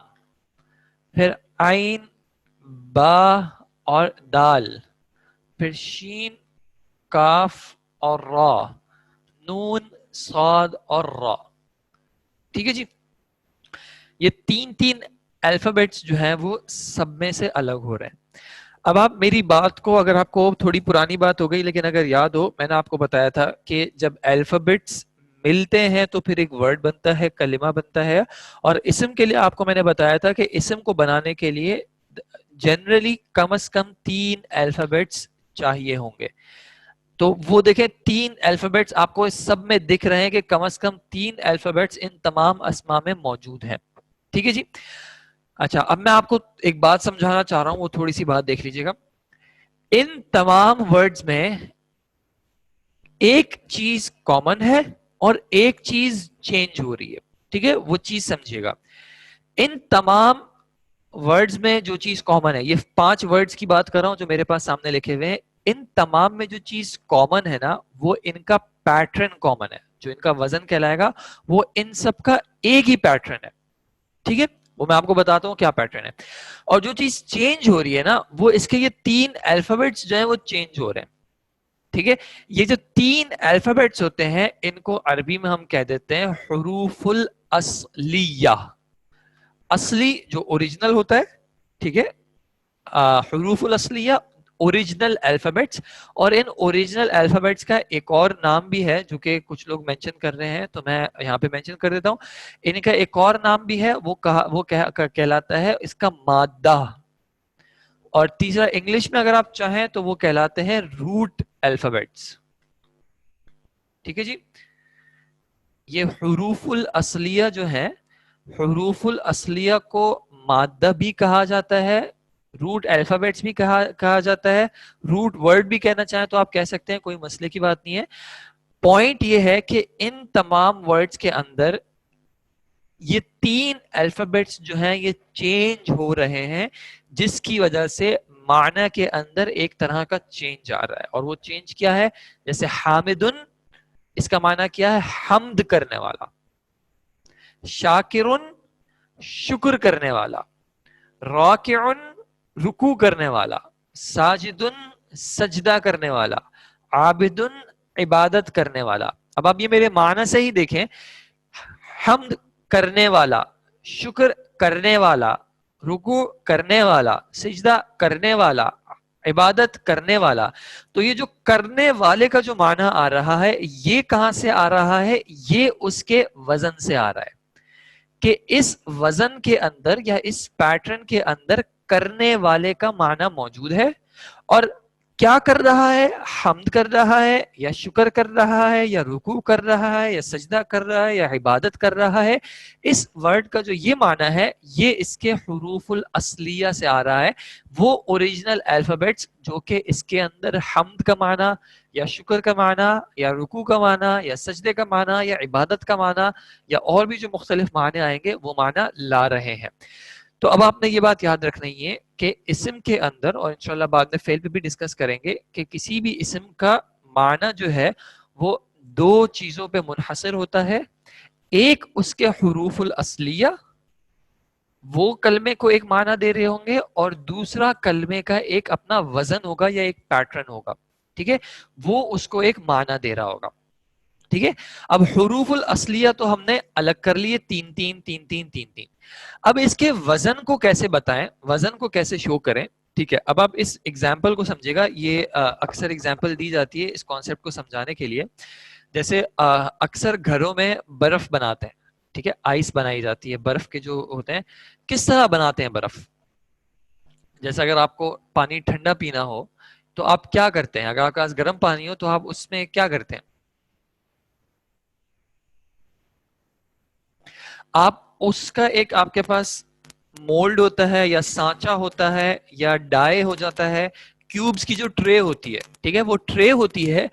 پھر عین، با اور دال، پھر شین، کاف اور را، نون، صاد اور را. ٹھیک ہے جی. یہ تین الفابیٹس جو ہیں وہ سب میں سے الگ ہو رہے ہیں. اب آپ میری بات کو، اگر آپ کو تھوڑی پرانی بات ہو گئی لیکن اگر یاد ہو، میں نے آپ کو بتایا تھا کہ جب الفابیٹس ملتے ہیں تو پھر ایک ورڈ بنتا ہے، کلمہ بنتا ہے. اور اسم کے لیے آپ کو میں نے بتایا تھا کہ اسم کو بنانے کے لیے جنرلی کم از کم 3 الفابیٹس چاہیے ہوں گے. تو وہ دیکھیں 3 الفابیٹس آپ کو اس سب میں دکھ رہے ہیں کہ کم از کم 3 الفابیٹس ان تمام اسما میں موجود ہیں. ٹھیک ہے جی. اچھا اب میں آپ کو ایک بات سمجھانا چاہ رہا ہوں، وہ تھوڑی سی بات دیکھ لیجیے گا. ان تمام ورڈز میں ایک چیز کامن ہے اور ایک چیز چینج ہو رہی ہے. ٹھیک ہے، وہ چیز سمجھیے گا. ان تمام ورڈز میں جو چیز کامن ہے، یہ 5 ورڈز کی بات کر رہا ہوں جو میرے پاس سامنے لکھے ہوئے ہیں. ان تمام میں جو چیز کامن ہے نا، وہ ان کا پیٹرن کامن ہے. جو ان کا وزن کہلائے گا وہ ان سب کا ایک ہی پیٹرن ہے. ٹھیک ہے، وہ میں آپ کو بتاتا ہوں کیا پیٹرن ہے. اور جو چیز چینج ہو رہی ہے نا، وہ اس کے یہ 3 الفابیٹس جو ہیں وہ چینج ہو رہے ہیں. ٹھیک ہے، یہ جو 3 الفابیٹس ہوتے ہیں ان کو عربی میں ہم کہہ دیتے ہیں حروف الاصلیہ. اصلی جو اوریجنل ہوتا ہے، ٹھیک ہے، حروف الاصلیہ اوریجنل الفابیٹس. اور ان اوریجنل الفابیٹس کا ایک اور نام بھی ہے جو کہ کچھ لوگ مینشن کر رہے ہیں، تو میں یہاں پہ مینشن کر دیتا ہوں. ان کا ایک اور نام بھی ہے، وہ کہلاتا ہے اس کا مادہ. اور تیسرا انگلش میں اگر آپ چاہیں تو وہ کہلاتے ہیں روٹ الفابیٹس. ٹھیک ہے جی. یہ حروف الاصلیہ جو ہے، حروف الاصلیہ کو مادہ بھی کہا جاتا ہے، روٹ الفابیٹس بھی کہا جاتا ہے، روٹ ورڈ بھی کہنا چاہیں تو آپ کہہ سکتے ہیں، کوئی مسئلے کی بات نہیں ہے. پوائنٹ یہ ہے کہ ان تمام ورڈز کے اندر یہ 3 الفابیٹس جو ہیں یہ چینج ہو رہے ہیں، جس کی وجہ سے معنی کے اندر ایک طرح کا چینج آ رہا ہے. اور وہ چینج کیا ہے؟ جیسے حامدن، اس کا معنی کیا ہے؟ حمد کرنے والا. شاکرن، شکر کرنے والا. راکعن، رکوع کرنے والا. ساجدن، سجدہ کرنے والا. عابدن، عبادت کرنے والا. اب آپ یہ میرے معنی سے ہی دیکھیں، حمد کرنے والا، شکر کرنے والا، رکوع کرنے والا، سجدہ کرنے والا، عبادت کرنے والا. تو یہ جو کرنے والے کا جو معنی آ رہا ہے، یہ کہاں سے آ رہا ہے؟ یہ اس کے وزن سے آ رہا ہے کہ اس وزن کے اندر یا اس پیٹرن کے اندر کرنے والے کا معنی موجود ہے. اور کیا کر رہا ہے؟ حمد کر رہا ہے یا شکر کر رہا ہے یا رکوع کر رہا ہے یا سجدہ کر رہا ہے یا عبادت کر رہا ہے. اس ورڈ کا جو یہ معنی ہے یہ اس کے حروف الاصلیہ سے آ رہا ہے. وہ اوریجنل الفابیٹس جو کہ اس کے اندر حمد کا معنی یا شکر کا معنی یا رکوع کا معنی یا سجدے کا معنی یا عبادت کا معنی یا اور بھی جو مختلف معنی آئیں گے وہ معنی لا رہے ہیں. تو اب آپ نے یہ بات یاد رکھنی ہے کہ اسم کے اندر، اور انشاءاللہ بعد میں فعل پہ بھی ڈسکس کریں گے، کہ کسی بھی اسم کا معنی جو ہے وہ 2 چیزوں پہ منحصر ہوتا ہے. ایک اس کے حروف الاصلیہ، وہ کلمے کو ایک معنی دے رہے ہوں گے، اور دوسرا کلمے کا ایک اپنا وزن ہوگا یا ایک پیٹرن ہوگا. ٹھیک ہے، وہ اس کو ایک معنی دے رہا ہوگا. ٹھیک ہے، اب حروف الاصلیہ تو ہم نے الگ کر لیے 3. اب اس کے وزن کو کیسے بتائیں، وزن کو کیسے شو کریں؟ ٹھیک ہے، اب آپ اس ایگزامپل کو سمجھے گا. یہ اکثر ایگزامپل دی جاتی ہے اس کانسیپٹ کو سمجھانے کے لیے. جیسے اکثر گھروں میں برف بناتے ہیں. ٹھیک ہے، آئس بنائی جاتی ہے، برف کے جو ہوتے ہیں. کس طرح بناتے ہیں برف؟ جیسے اگر آپ کو پانی ٹھنڈا پینا ہو تو آپ کیا کرتے ہیں؟ اگر آپ کے پاس گرم پانی ہو تو آپ اس میں کیا کرتے ہیں؟ آپ اس کا ایک آپ کے پاس مولڈ ہوتا ہے یا سانچا ہوتا ہے یا ڈائے ہو جاتا ہے، کیوبز کی جو ٹرے ہوتی ہے. ٹھیک ہے، وہ ٹرے ہوتی ہے،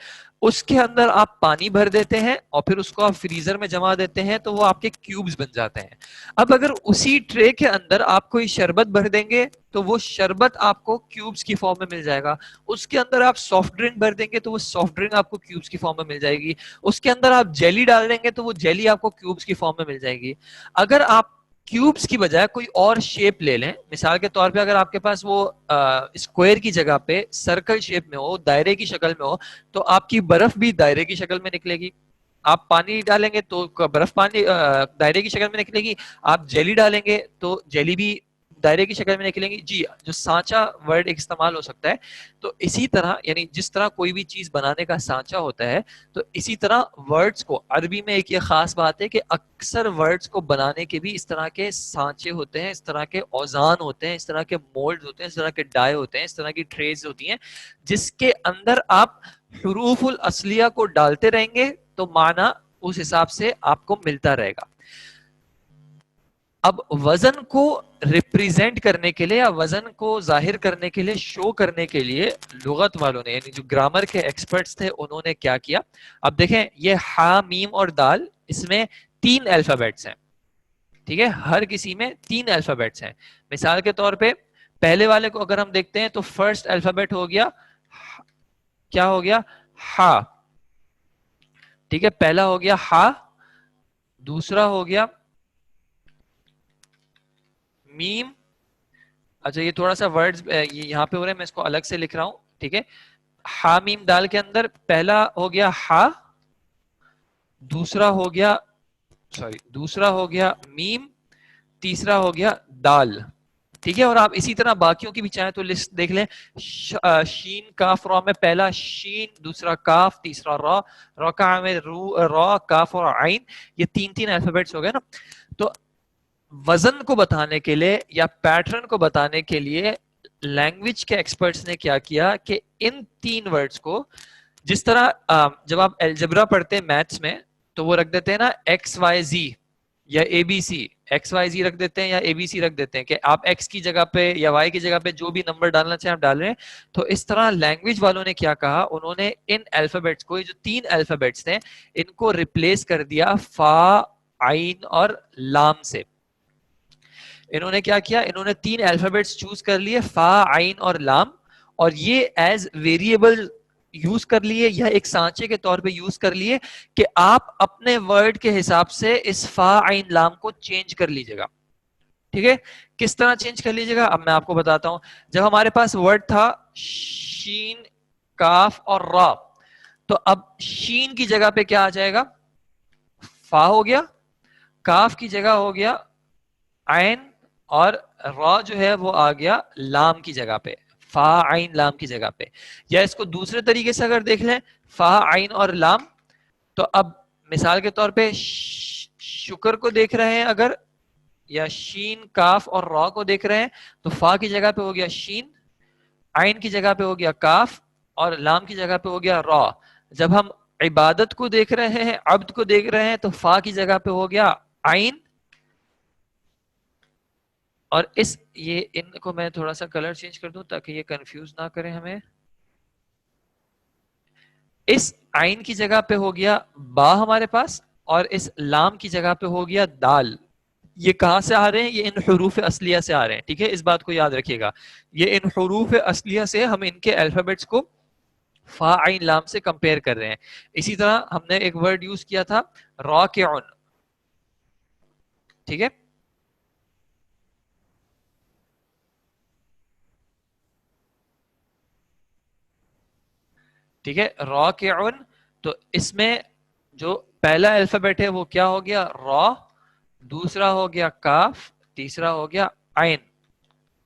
اس کے اندر آپ پانی بھر دیتے ہیں اور پھر اس کو آپ فریزر میں جما دیتے ہیں تو وہ آپ کے کیوبز بن جاتے ہیں. اب اگر اسی ٹرے کے اندر آپ کوئی شربت بھر دیں گے تو وہ شربت آپ کو کیوبز کی فارم میں مل جائے گا. اس کے اندر آپ سافٹ ڈرنک بھر دیں گے تو وہ سافٹ ڈرنک آپ کو کیوبز کی فارم میں مل جائے گی. اس کے اندر آپ جیلی ڈال دیں گے تو وہ جیلی آپ کو کیوبز کی فارم میں مل جائے گی. اگر آپ کیوبز کی بجائے کوئی اور شیپ لے لیں, مثال کے طور پہ اگر آپ کے پاس وہ اسکوائر کی جگہ پہ سرکل شیپ میں ہو, دائرے کی شکل میں ہو, تو آپ کی برف بھی دائرے کی شکل میں نکلے گی. آپ پانی ڈالیں گے تو برف پانی دائرے کی شکل میں نکلے گی. آپ جیلی ڈالیں گے تو جیلی بھی دائرے کی شکل میں نکلیں گی. جی, جو سانچہ ورڈ استعمال ہو سکتا ہے. تو اسی طرح یعنی جس طرح کوئی بھی چیز بنانے کا سانچہ ہوتا ہے, تو اسی طرح ورڈز کو عربی میں ایک یہ خاص بات ہے کہ اکثر ورڈز کو بنانے کے بھی اس طرح کے سانچے ہوتے ہیں, اس طرح کے اوزان ہوتے ہیں, اس طرح کے مولڈ ہوتے ہیں, اس طرح کے ڈائے ہوتے ہیں, اس طرح کی ٹریز ہوتی ہیں جس کے اندر آپ حروف الاصلیہ کو ڈالتے رہیں گے تو معنی اس حساب سے آپ کو ملتا رہے گا. اب وزن کو ریپریزنٹ کرنے کے لیے یا وزن کو ظاہر کرنے کے لیے, شو کرنے کے لیے لغت والوں نے یعنی جو گرامر کے ایکسپرٹس تھے انہوں نے کیا کیا. اب دیکھیں یہ ہا, میم اور دال, اس میں 3 الفابیٹس ہیں. ٹھیک ہے, ہر کسی میں 3 الفابیٹس ہیں. مثال کے طور پہ پہلے والے کو اگر ہم دیکھتے ہیں تو فرسٹ الفابیٹ ہو گیا, کیا ہو گیا, ہا. ٹھیک ہے, پہلا ہو گیا ہا, دوسرا ہو گیا میم. اچھا یہ تھوڑا سا ورڈز یہاں پہ ہو رہے ہیں, میں اس کو الگ سے لکھ رہا ہوں. ٹھیک ہے, ہا میم دال کے اندر پہلا ہو گیا ہا, دوسرا ہو گیا میم, تیسرا ہو گیا دال. ٹھیک ہے, اور آپ اسی طرح باقیوں کی بھی چاہیں تو لسٹ دیکھ لیں. شین کاف را میں پہلا شین, دوسرا کاف, تیسرا را, رکع میں را, کاف اور عین, یہ 3 الفابیٹس ہو گئے نا. تو وزن کو بتانے کے لیے یا پیٹرن کو بتانے کے لیے لینگویج کے ایکسپرٹس نے کیا کیا کہ ان 3 ورڈز کو, جس طرح جب آپ الجبرا پڑھتے ہیں میتھس میں تو وہ رکھ دیتے ہیں نا ایکس وائی زی یا a b c, x y z رکھ دیتے ہیں یا اے بی سی رکھ دیتے ہیں کہ آپ ایکس کی جگہ پہ یا وائی کی جگہ پہ جو بھی نمبر ڈالنا چاہیں آپ ڈال رہے ہیں. تو اس طرح لینگویج والوں نے کیا کہا, انہوں نے ان الفابیٹس کو, یہ جو 3 الفابیٹس تھے, ان کو ریپلیس کر دیا فا, عین اور لام سے. انہوں نے کیا کیا, انہوں نے 3 الفابیٹس چوز کر لیے, فا, عین اور لام, اور یہ ایز ویریبل یوز کر لیے یا ایک سانچے کے طور پہ یوز کر لیے کہ آپ اپنے ورڈ کے حساب سے اس فا, عین, لام کو چینج کر لیجیے گا. ٹھیک ہے, کس طرح چینج کر لیجیے گا اب میں آپ کو بتاتا ہوں. جب ہمارے پاس ورڈ تھا شین, کاف اور را, تو اب شین کی جگہ پہ کیا آ جائے گا, فا ہو گیا, کاف کی جگہ ہو گیا عین, اور را جو ہے وہ آ گیا لام کی جگہ پہ, فا, عین, لام کی جگہ پہ. یا اس کو دوسرے طریقے سے اگر دیکھ لیں, فا, عین اور لام, تو اب مثال کے طور پہ شکر کو دیکھ رہے ہیں اگر, یا شین, کاف اور را کو دیکھ رہے ہیں, تو فا کی جگہ پہ ہو گیا شین, عین کی جگہ پہ ہو گیا کاف, اور لام کی جگہ پہ ہو گیا را. جب ہم عبادت کو دیکھ رہے ہیں, عبد کو دیکھ رہے ہیں, تو فا کی جگہ پہ ہو گیا عین, اور یہ ان کو میں تھوڑا سا کلر چینج کر دوں تاکہ یہ کنفیوز نہ کریں ہمیں. اس عین کی جگہ پہ ہو گیا با ہمارے پاس, اور اس لام کی جگہ پہ ہو گیا دال. یہ کہاں سے آ رہے ہیں, یہ ان حروف اصلیہ سے آ رہے ہیں. ٹھیک ہے, اس بات کو یاد رکھیے گا, یہ ان حروف اصلیہ سے ہم ان کے الفابیٹس کو فا, عین, لام سے کمپیئر کر رہے ہیں. اسی طرح ہم نے ایک ورڈ یوز کیا تھا راکعن. ٹھیک ہے, ٹھیک ہے, راکعن. تو اس میں جو پہلا الفابیٹ ہے وہ کیا ہو گیا, را, دوسرا ہو گیا کاف, تیسرا ہو گیا عین.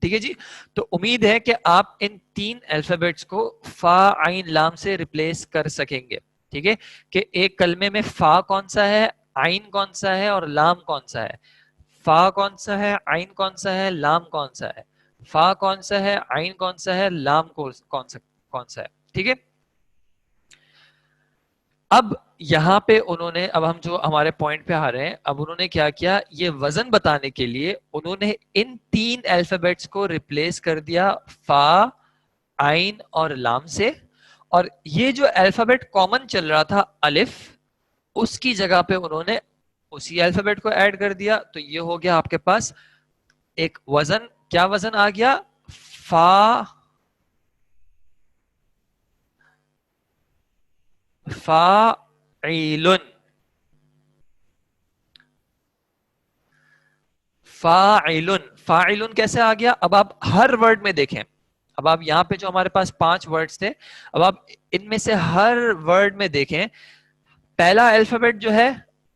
ٹھیک ہے جی, تو امید ہے کہ آپ ان 3 الفابیٹس کو فا, عین, لام سے ریپلیس کر سکیں گے. ٹھیک ہے, کہ ایک کلمے میں فا کون سا ہے, عین کون سا ہے, اور لام کون سا ہے. فا کون سا ہے, عین کون سا ہے, لام کون سا ہے. فا کون سا ہے, عین کون سا ہے, لام کون سا ہے. ٹھیک ہے, اب یہاں پہ انہوں نے, اب ہم جو ہمارے پوائنٹ پہ آ رہے ہیں, اب انہوں نے کیا کیا, یہ وزن بتانے کے لیے انہوں نے ان 3 الفابیٹس کو ریپلیس کر دیا فا, عین اور لام سے, اور یہ جو الفابیٹ کامن چل رہا تھا الف، اس کی جگہ پہ انہوں نے اسی الفابیٹ کو ایڈ کر دیا، تو یہ ہو گیا آپ کے پاس ایک وزن. کیا وزن آ گیا؟ فا فاعلن. فاعلن فاعلن کیسے آ گیا؟ اب آپ ہر ورڈ میں دیکھیں، اب آپ یہاں پہ جو ہمارے پاس 5 ورڈز تھے، اب آپ ان میں سے ہر ورڈ میں دیکھیں پہلا الفابیٹ جو ہے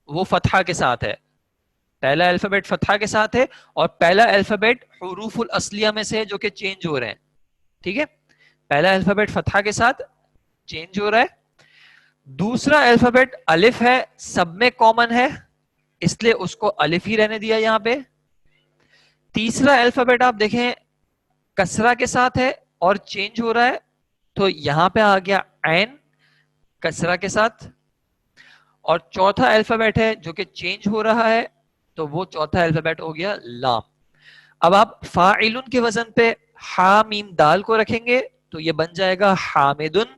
وہ فتحہ کے ساتھ ہے، پہلا الفابیٹ فتحہ کے ساتھ ہے، اور پہلا الفابیٹ حروف الاصلیہ میں سے ہے جو کہ چینج ہو رہے ہیں. ٹھیک ہے، پہلا الفابیٹ فتحہ کے ساتھ چینج ہو رہا ہے. دوسرا الفابیٹ الف ہے، سب میں کامن ہے، اس لیے اس کو الف ہی رہنے دیا یہاں پہ. تیسرا الفابیٹ آپ دیکھیں کسرہ کے ساتھ ہے اور چینج ہو رہا ہے، تو یہاں پہ آ گیا عین کسرہ کے ساتھ. اور چوتھا الفابیٹ ہے جو کہ چینج ہو رہا ہے، تو وہ چوتھا الفابیٹ ہو گیا لام. اب آپ فاعلن کے وزن پہ حا میم دال کو رکھیں گے تو یہ بن جائے گا حامدن.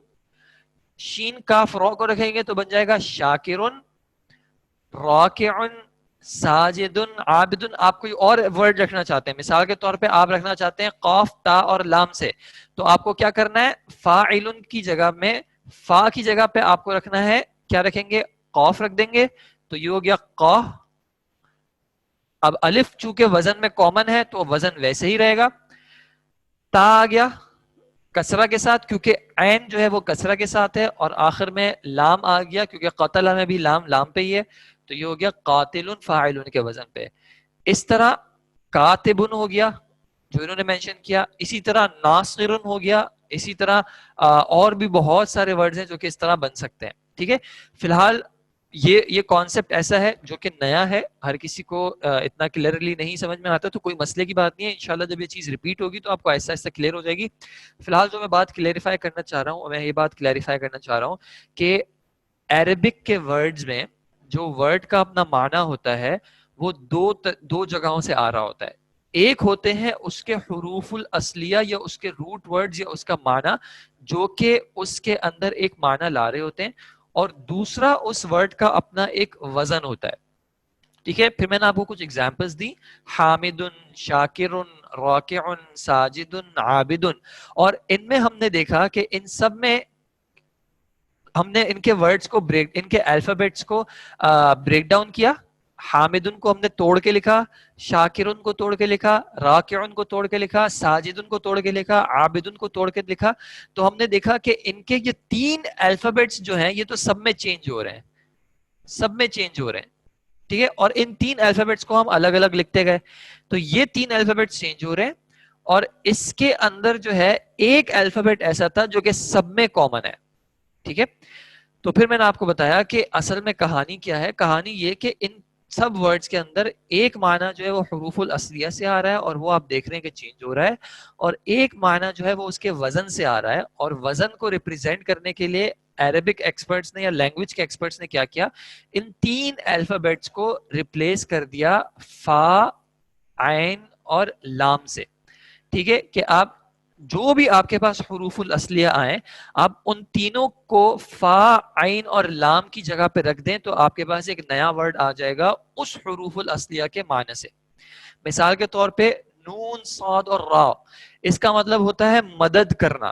شین کاف رو کو رکھیں گے تو بن جائے گا شاکرن، راکعن، ساجدن، عابدن. آپ کوئی اور ورڈ رکھنا چاہتے ہیں، مثال کے طور پہ آپ رکھنا چاہتے ہیں قاف تا اور لام سے، تو آپ کو کیا کرنا ہے؟ فاعلن کی جگہ میں فا کی جگہ پہ آپ کو رکھنا ہے، کیا رکھیں گے؟ قاف رکھ دیں گے، تو یہ ہو گیا قاف. اب الف چونکہ وزن میں کامن ہے تو وزن ویسے ہی رہے گا. تا آ گیا کسرہ کے ساتھ کیونکہ عین جو ہے وہ کسرہ کے ساتھ ہے، اور آخر میں لام آ گیا کیونکہ قتلہ میں بھی لام لام پہ ہی ہے، تو یہ ہو گیا قاتلن فاعلن کے وزن پہ. اس طرح کاتبن ہو گیا جو انہوں نے مینشن کیا، اسی طرح ناصرن ہو گیا، اسی طرح اور بھی بہت سارے ورڈز ہیں جو کہ اس طرح بن سکتے ہیں. ٹھیک ہے، فی الحال یہ کانسیپٹ ایسا ہے جو کہ نیا ہے، ہر کسی کو اتنا کلیئرلی نہیں سمجھ میں آتا، تو کوئی مسئلے کی بات نہیں ہے. انشاءاللہ جب یہ چیز ریپیٹ ہوگی تو آپ کو ایسا ایسا کلیئر ہو جائے گی. فی الحال جو میں بات کلیئریفائی کرنا چاہ رہا ہوں، میں یہ بات کلیئریفائی کرنا چاہ رہا ہوں کہ عربک کے ورڈز میں جو ورڈ کا اپنا معنی ہوتا ہے وہ دو جگہوں سے آ رہا ہوتا ہے. ایک ہوتے ہیں اس کے حروف الاصلیہ یا اس کے روٹ ورڈز یا اس کا معنی جو کہ اس کے اندر ایک معنی لا رہے ہوتے ہیں، اور دوسرا اس ورڈ کا اپنا ایک وزن ہوتا ہے. ٹھیک ہے، پھر میں نے آپ کو کچھ ایگزامپلس دی، حامدن، شاکرن، راکعن، ساجدن، عابدن، اور ان میں ہم نے دیکھا کہ ان سب میں ہم نے ان کے ورڈز کو ان کے الفابیٹس کو بریک ڈاؤن کیا. حامدن کو ہم نے توڑ کے لکھا، شاکرن کو توڑ کے لکھا، راکعن کو توڑ کے لکھا، ساجدن کو توڑ کے لکھا، عابدن کو توڑ کے لکھا. تو ہم نے دیکھا کہ ان کے یہ 3 الفابیٹس جو ہیں یہ تو سب میں چینج ہو رہے ہیں، سب میں چینج ہو رہے ہیں. ٹھیک ہے، اور ان 3 الفابیٹس کو ہم الگ الگ لکھتے گئے، تو یہ 3 الفابیٹس چینج ہو رہے ہیں، اور اس کے اندر جو ہے ایک الفابیٹ ایسا تھا جو کہ سب میں کامن ہے. ٹھیک ہے، تو پھر میں نے آپ کو بتایا کہ اصل میں کہانی کیا ہے. کہانی یہ کہ ان سب ورڈز کے اندر ایک معنی جو ہے وہ حروف الاصلیہ سے آ رہا ہے، اور وہ آپ دیکھ رہے ہیں کہ چینج ہو رہا ہے، اور ایک معنی جو ہے وہ اس کے وزن سے آ رہا ہے. اور وزن کو ریپرزینٹ کرنے کے لیے عربک ایکسپرٹس نے یا لینگویج کے ایکسپرٹس نے کیا کیا؟ ان 3 الفابیٹس کو ریپلیس کر دیا فا، عین اور لام سے. ٹھیک ہے، کہ آپ جو بھی آپ کے پاس حروف الاصلیہ آئیں، آپ ان تینوں کو فا، عین اور لام کی جگہ پہ رکھ دیں تو آپ کے پاس ایک نیا ورڈ آ جائے گا اس حروف الاصلیہ کے معنی سے. مثال کے طور پہ نون، صاد اور را، اس کا مطلب ہوتا ہے مدد کرنا.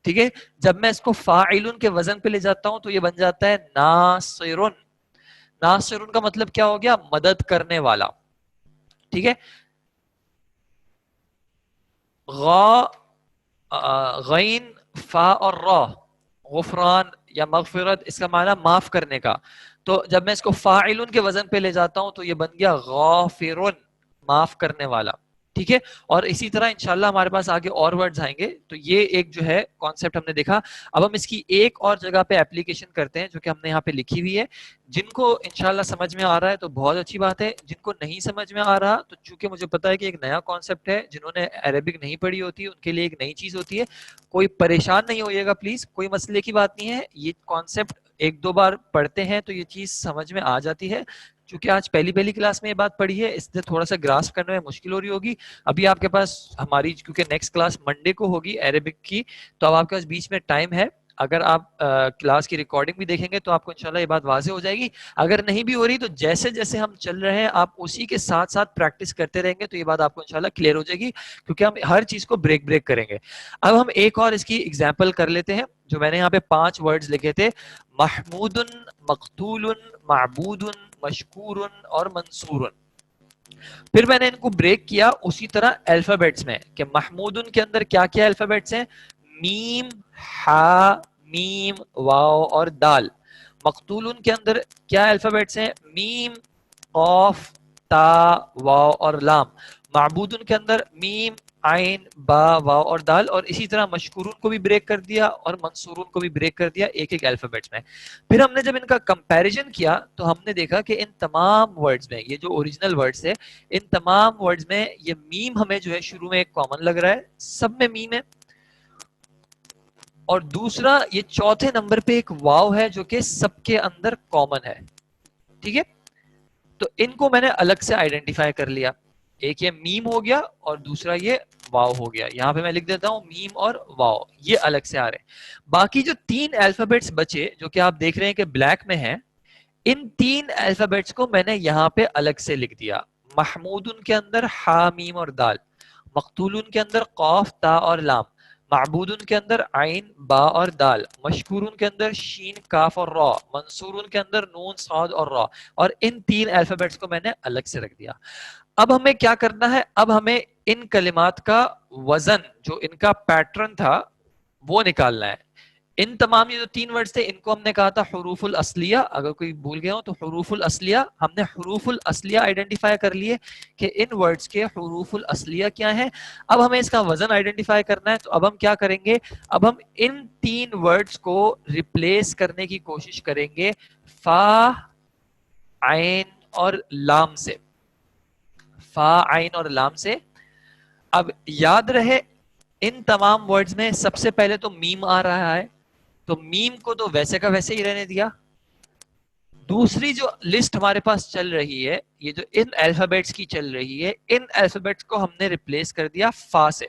ٹھیک ہے، جب میں اس کو فاعلن کے وزن پہ لے جاتا ہوں تو یہ بن جاتا ہے ناصرن. ناصرن کا مطلب کیا ہو گیا؟ مدد کرنے والا. ٹھیک ہے، غین، فا اور را، غفران یا مغفرت، اس کا معنی معاف کرنے کا. تو جب میں اس کو فاعلن کے وزن پہ لے جاتا ہوں تو یہ بن گیا غافرن، معاف کرنے والا. ٹھیک ہے، اور اسی طرح انشاءاللہ ہمارے پاس آگے اور ورڈز آئیں گے. تو یہ ایک جو ہے کانسیپٹ ہم نے دیکھا. اب ہم اس کی ایک اور جگہ پہ اپلیکیشن کرتے ہیں جو کہ ہم نے یہاں پہ لکھی ہوئی ہے. جن کو انشاءاللہ سمجھ میں آ رہا ہے تو بہت اچھی بات ہے، جن کو نہیں سمجھ میں آ رہا تو چونکہ مجھے پتا ہے کہ ایک نیا کانسیپٹ ہے، جنہوں نے عربک نہیں پڑھی ہوتی ان کے لیے ایک نئی چیز ہوتی ہے. کوئی پریشان نہیں ہوئے گا پلیز، کوئی مسئلے کی بات نہیں ہے. یہ کانسیپٹ 1-2 بار پڑھتے ہیں تو یہ چیز سمجھ میں آ جاتی ہے. چونکہ آج پہلی کلاس میں یہ بات پڑھی ہے اس لیے تھوڑا سا گراسپ کرنے میں مشکل ہو رہی ہوگی. ابھی آپ کے پاس ہماری کیونکہ نیکسٹ کلاس منڈے کو ہوگی عربک کی، تو اب آپ کے پاس بیچ میں ٹائم ہے. اگر آپ کلاس کی ریکارڈنگ بھی دیکھیں گے تو آپ کو انشاءاللہ یہ بات واضح ہو جائے گی. اگر نہیں بھی ہو رہی تو جیسے جیسے ہم چل رہے ہیں آپ اسی کے ساتھ ساتھ پریکٹس کرتے رہیں گے تو یہ بات آپ کو انشاءاللہ کلیئر ہو جائے گی, کیونکہ ہم ہر چیز کو بریک کریں گے. اب ہم ایک اور اس کی ایگزامپل کر لیتے ہیں, جو میں نے یہاں پہ 5 ورڈز لکھے تھے, محمود, مقتول, معبود, مشکور اور منصور. پھر میں نے ان کو بریک کیا اسی طرح الفابیٹس میں, کہ محمود کے اندر کیا کیا الفابیٹس ہیں, میم, ہا, میم, واو اور دال. مقتول کے اندر کیا الفابیٹس ہیں, میم, قاف, تا, واو اور لام. معبود کے اندر میم, عین, با, واو اور دال. اور اسی طرح مشکورون کو بھی بریک کر دیا اور منصورون کو بھی بریک کر دیا ایک ایک الفابیٹس میں. پھر ہم نے جب ان کا کمپیریزن کیا تو ہم نے دیکھا کہ ان تمام ورڈز میں, یہ جو اوریجنل ورڈز ہے, ان تمام ورڈز میں یہ میم ہمیں جو ہے شروع میں ایک کامن لگ رہا ہے, سب میں میم ہے. اور دوسرا یہ چوتھے نمبر پہ ایک واو ہے جو کہ سب کے اندر کامن ہے. ٹھیک ہے, تو ان کو میں نے الگ سے آئیڈینٹیفائی کر لیا. ایک یہ میم ہو گیا اور دوسرا یہ واو ہو گیا. یہاں پہ میں لکھ دیتا ہوں میم اور واو, یہ الگ سے آ رہے ہیں. باقی جو 3 الفابیٹس بچے جو کہ آپ دیکھ رہے ہیں کہ بلیک میں ہیں, ان 3 الفابیٹس کو میں نے یہاں پہ الگ سے لکھ دیا. محمود کے اندر ہا, میم اور دال. مقتول کے اندر قاف, تا اور لام. معبود کے اندر عین, با اور دال. مشکور کے اندر شین, کاف اور را. منصور کے اندر نون, صاد اور را. اور ان 3 الفابیٹس کو میں نے الگ سے رکھ دیا. اب ہمیں کیا کرنا ہے, اب ہمیں ان کلمات کا وزن, جو ان کا پیٹرن تھا, وہ نکالنا ہے. ان تمام یہ جو 3 ورڈز تھے ان کو ہم نے کہا تھا حروف الاصلیہ. اگر کوئی بھول گیا ہو تو حروف الاصلیہ, ہم نے حروف الاصلیہ آئیڈینٹیفائی کر لیے کہ ان ورڈز کے حروف الاصلیہ کیا ہیں. اب ہمیں اس کا وزن آئیڈینٹیفائی کرنا ہے, تو اب ہم کیا کریں گے, اب ہم ان 3 ورڈز کو ریپلیس کرنے کی کوشش کریں گے فا, عین اور لام سے. فا, عین اور لام سے. اب یاد رہے ان تمام ورڈز میں سب سے پہلے تو میم آ رہا ہے, تو میم کو تو ویسے کا ویسے ہی رہنے دیا. دوسری جو لسٹ ہمارے پاس چل رہی ہے, یہ جو ان الفابیٹس کی چل رہی ہے, ان الفابیٹس کو ہم نے ریپلیس کر دیا فا سے.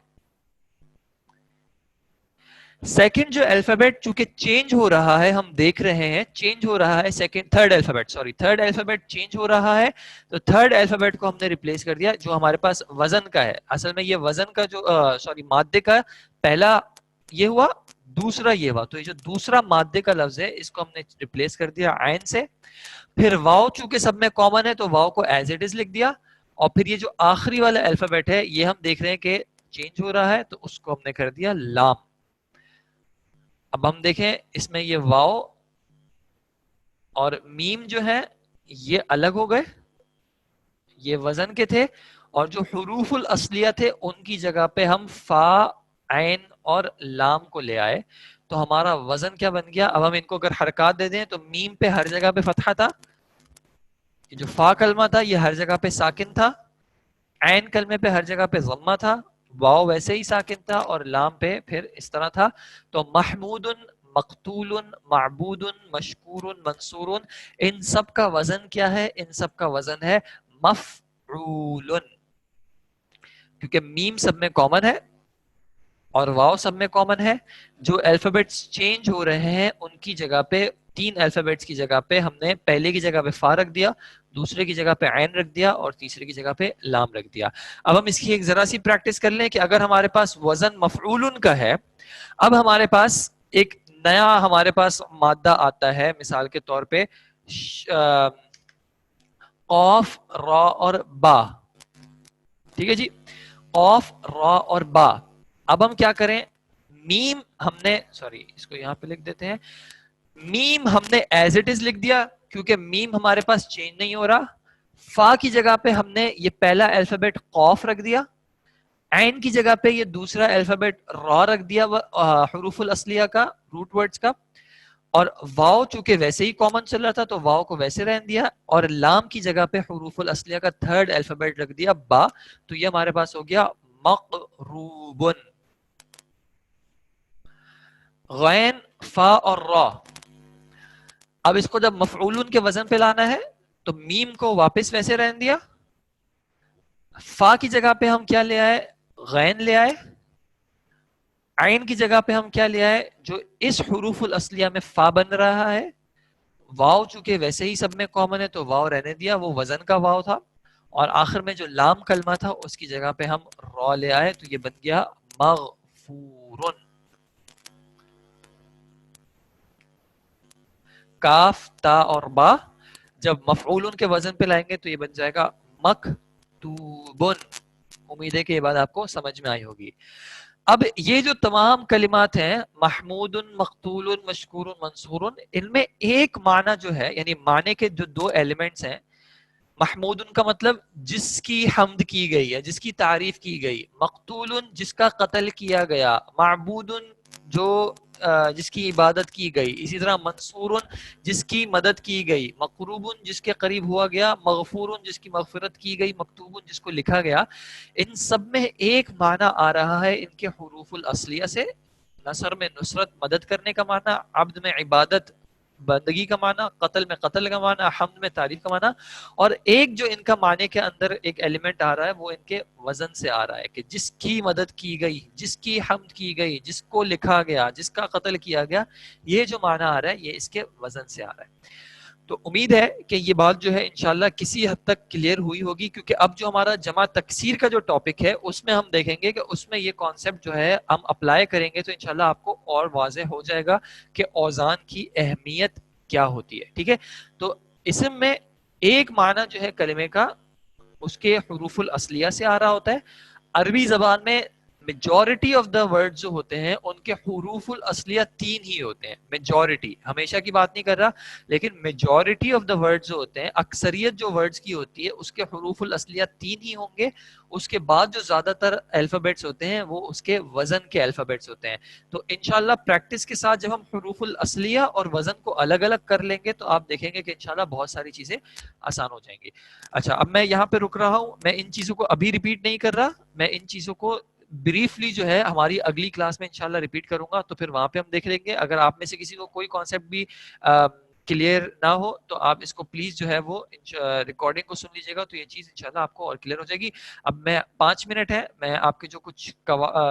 سیکنڈ جو الفابیٹ چونکہ چینج ہو رہا ہے, ہم دیکھ رہے ہیں چینج ہو رہا ہے. تھرڈ الفابیٹ چینج ہو رہا ہے, تو تھرڈ الفابیٹ کو ہم نے ریپلیس کر دیا جو ہمارے پاس وزن کا ہے. اصل میں یہ وزن کا جو مادے کا پہلا یہ ہوا, دوسرا یہ ہوا, تو یہ جو دوسرا مادے کا لفظ ہے اس کو ہم نے ریپلیس کر دیا عین سے. پھر واو چونکہ سب میں کامن ہے تو واو کو ایز اٹ از لکھ دیا. اور پھر یہ جو آخری والا الفابیٹ ہے یہ ہم دیکھ رہے ہیں کہ چینج ہو رہا ہے, تو اس کو ہم نے کر دیا لام. اب ہم دیکھیں اس میں یہ واو اور میم جو ہے یہ الگ ہو گئے, یہ وزن کے تھے, اور جو حروف الاصلیہ تھے ان کی جگہ پہ ہم فا, عین اور لام کو لے آئے, تو ہمارا وزن کیا بن گیا. اب ہم ان کو اگر حرکات دے دیں تو میم پہ ہر جگہ پہ فتحہ تھا, جو فا کلمہ تھا یہ ہر جگہ پہ ساکن تھا, عین کلمے پہ ہر جگہ پہ ضمہ تھا, واو ویسے ہی ساکن تھا, اور لام پہ پھر اس طرح تھا. تو محمود, مقتول, معبود, مشکور, منصور, ان سب کا وزن کیا ہے, ان سب کا وزن ہے مفعول. کیونکہ میم سب میں کامن ہے اور واو سب میں کامن ہے. جو الفابیٹس چینج ہو رہے ہیں ان کی جگہ پہ 3 الفابیٹس کی جگہ پہ ہم نے پہلے کی جگہ پہ فا رکھ دیا, دوسرے کی جگہ پہ عین رکھ دیا, اور تیسرے کی جگہ پہ لام رکھ دیا. اب ہم اس کی ایک ذرا سی پریکٹس کر لیں کہ اگر ہمارے پاس وزن مفعول کا ہے, اب ہمارے پاس ایک نیا ہمارے پاس مادہ آتا ہے, مثال کے طور پہ قاف, را اور با. ٹھیک ہے جی, قاف, را اور با. اب ہم کیا کریں, میم ہم نے اس کو یہاں پہ لکھ دیتے ہیں, میم ہم نے ایز اٹ از لکھ دیا کیونکہ میم ہمارے پاس چینج نہیں ہو رہا. فا کی جگہ پہ ہم نے یہ پہلا الفابیٹ قاف رکھ دیا, عین کی جگہ پہ یہ دوسرا الفابیٹ را رکھ دیا حروف الاصلیہ کا, روٹ ورڈز کا, اور واو چونکہ ویسے ہی کامن چل رہا تھا تو واو کو ویسے رہن دیا, اور لام کی جگہ پہ حروف الاصلیہ کا تھرڈ الفابیٹ رکھ دیا با. تو یہ ہمارے پاس ہو گیا مقروب. غین, فا اور را. اب اس کو جب مفعولون کے وزن پہ لانا ہے تو میم کو واپس ویسے رہن دیا, فا کی جگہ پہ ہم کیا لے آئے, غین لے آئے, عین کی جگہ پہ ہم کیا لیا ہے؟ جو اس حروف الاصلیہ میں فا بن رہا ہے، واو چونکہ ویسے ہی سب میں کامن ہے تو واو رہنے دیا، وہ وزن کا واو تھا، اور آخر میں جو لام کلمہ تھا اس کی جگہ پہ ہم را لے آئے تو یہ بن گیا مغفورن. کاف تا اور با جب مفعولن کے وزن پہ لائیں گے تو یہ بن جائے گا مکتوبن. امید ہے کہ یہ بات آپ کو سمجھ میں آئی ہوگی. اب یہ جو تمام کلمات ہیں محمود، مقتول، مشکور، منصور، ان میں ایک معنی جو ہے، یعنی معنی کے جو دو ایلیمنٹس ہیں، محمود کا مطلب جس کی حمد کی گئی ہے، جس کی تعریف کی گئی، مقتول جس کا قتل کیا گیا، معبود جو جس کی عبادت کی گئی، اسی طرح منصور جس کی مدد کی گئی، مقروب جس کے قریب ہوا گیا، مغفور جس کی مغفرت کی گئی، مکتوب جس کو لکھا گیا. ان سب میں ایک معنی آ رہا ہے ان کے حروف الاصلیہ سے. نصر میں نصرت مدد کرنے کا معنی، عبد میں عبادت بندگی کا معنی، قتل میں قتل کا معنی، حمد میں تعریف کا معنی. اور ایک جو ان کا معنی کے اندر ایک ایلیمنٹ آ رہا ہے وہ ان کے وزن سے آ رہا ہے کہ جس کی مدد کی گئی، جس کی حمد کی گئی، جس کو لکھا گیا، جس کا قتل کیا گیا. یہ جو معنی آ رہا ہے یہ اس کے وزن سے آ رہا ہے. تو امید ہے کہ یہ بات جو ہے انشاءاللہ کسی حد تک کلیئر ہوئی ہوگی، کیونکہ اب جو ہمارا جمع تکسیر کا جو ٹاپک ہے اس میں ہم دیکھیں گے کہ اس میں یہ کانسیپٹ جو ہے ہم اپلائی کریں گے تو انشاءاللہ آپ کو اور واضح ہو جائے گا کہ اوزان کی اہمیت کیا ہوتی ہے. ٹھیک ہے، تو اسم میں ایک معنی جو ہے کلمے کا اس کے حروف الاصلیہ سے آ رہا ہوتا ہے. عربی زبان میں میجورٹی آف دا ورڈ جو ہوتے ہیں ان کے حروف الاصلیہ تین ہی ہوتے ہیں. میجورٹی، ہمیشہ کی بات نہیں کر رہا، لیکن میجورٹی آف دا ورڈ جو ہوتے ہیں، اکثریت جو ورڈز کی ہوتی ہے اس کے حروف الاصلیہ تین ہی ہوں گے. اس کے بعد جو زیادہ تر الفابیٹس ہوتے ہیں وہ اس کے وزن کے الفابیٹس ہوتے ہیں. تو انشاءاللہ پریکٹس کے ساتھ جب ہم حروف الاصلیہ اور وزن کو الگ الگ کر لیں گے تو آپ دیکھیں گے کہ انشاءاللہ بہت ساری چیزیں آسان ہو جائیں گی. اچھا، اب میں یہاں پہ رک رہا ہوں، میں ان چیزوں کو ابھی ریپیٹ نہیں کر رہا، میں ان چیزوں کو بریفلی جو ہے ہماری اگلی کلاس میں انشاءاللہ ریپیٹ کروں گا، تو پھر وہاں پہ ہم دیکھ لیں گے. اگر آپ میں سے کسی کو کوئی کانسیپٹ بھی کلیئر نہ ہو تو آپ اس کو پلیز جو ہے وہ ریکارڈنگ کو سن لیجیے گا، تو یہ چیز انشاءاللہ آپ کو اور کلیئر ہو جائے گی. اب میں 5 منٹ ہے، میں آپ کے جو کچھ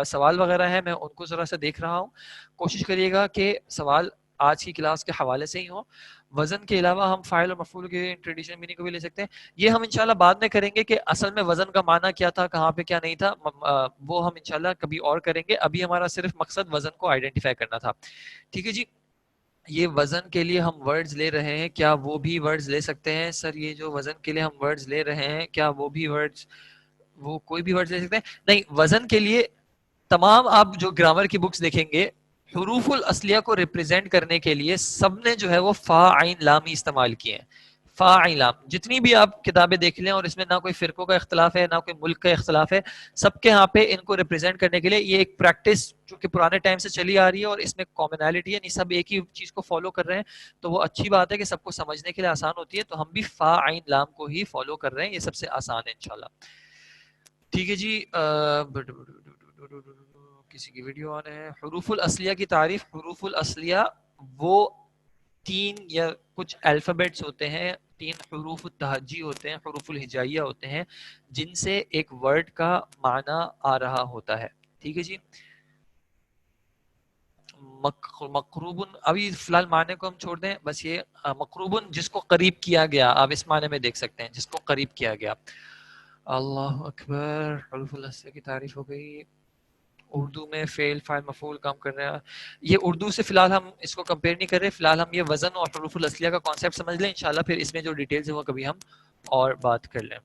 سوال وغیرہ ہیں میں ان کو ذرا سا دیکھ رہا ہوں. کوشش کریے گا کہ سوال آج کی کلاس کے حوالے سے ہی ہوں. وزن کے علاوہ ہم فاعل اور مفعول کے ٹریڈیشنل میننگ کو بھی لے سکتے ہیں. یہ ہم انشاءاللہ بعد میں کریں گے کہ اصل میں وزن کا معنی کیا تھا، کہاں پہ کیا نہیں تھا، وہ ہم انشاءاللہ کبھی اور کریں گے. ابھی ہمارا صرف مقصد وزن کو آئیڈینٹیفائی کرنا تھا. ٹھیک ہے جی. یہ وزن کے لیے ہم ورڈز لے رہے ہیں، کیا وہ بھی ورڈز لے سکتے ہیں؟ سر یہ جو وزن کے لیے ہم ورڈز لے رہے ہیں کیا وہ بھی ورڈز، وہ کوئی بھی ورڈز لے سکتے ہیں؟ نہیں، وزن کے لیے تمام آپ جو گرامر کی بکس دیکھیں گے حروف الاصلیہ کو ریپرزینٹ کرنے کے لیے سب نے جو ہے وہ فا عین لام ہی استعمال کیے ہیں. فا عین لام جتنی بھی آپ کتابیں دیکھ لیں، اور اس میں نہ کوئی فرقوں کا اختلاف ہے نہ کوئی ملک کا اختلاف ہے، سب کے ہاں پہ ان کو ریپرزینٹ کرنے کے لیے یہ ایک پریکٹس جو کہ پرانے ٹائم سے چلی آ رہی ہے اور اس میں کامنالٹی ہے، نہیں سب ایک ہی چیز کو فالو کر رہے ہیں، تو وہ اچھی بات ہے کہ سب کو سمجھنے کے لیے آسان ہوتی ہے. تو ہم بھی فا عین لام کو ہی فالو کر رہے ہیں، یہ سب سے آسان ہے انشاءاللہ. ٹھیک ہے جی. کسی کی ویڈیو آن ہے. حروف الاصلیہ کی تعریف. حروف الاصلیہ وہ 3 یا کچھ الفابیٹس ہوتے ہیں، 3 حروف التہجی ہوتے ہیں، حروف الہجائیہ ہوتے ہیں، جن سے ایک ورڈ کا معنی آ رہا ہوتا ہے. ٹھیک ہے جی. مقروبن ابھی فی الحال معنی کو ہم چھوڑ دیں، بس یہ مقروبن جس کو قریب کیا گیا، آپ اس معنی میں دیکھ سکتے ہیں جس کو قریب کیا گیا. اللہ اکبر. حروف الاصلیہ کی تعریف ہو گئی. اردو میں فعل فاعل مفعول کام کر رہے ہیں. یہ اردو سے فی الحال ہم اس کو کمپیئر نہیں کر رہے، فی الحال ہم یہ وزن اور حروف الاصلیہ کا کانسیپٹ سمجھ لیں. انشاءاللہ پھر اس میں جو ڈیٹیلز ہیں وہ کبھی ہم اور بات کر لیں.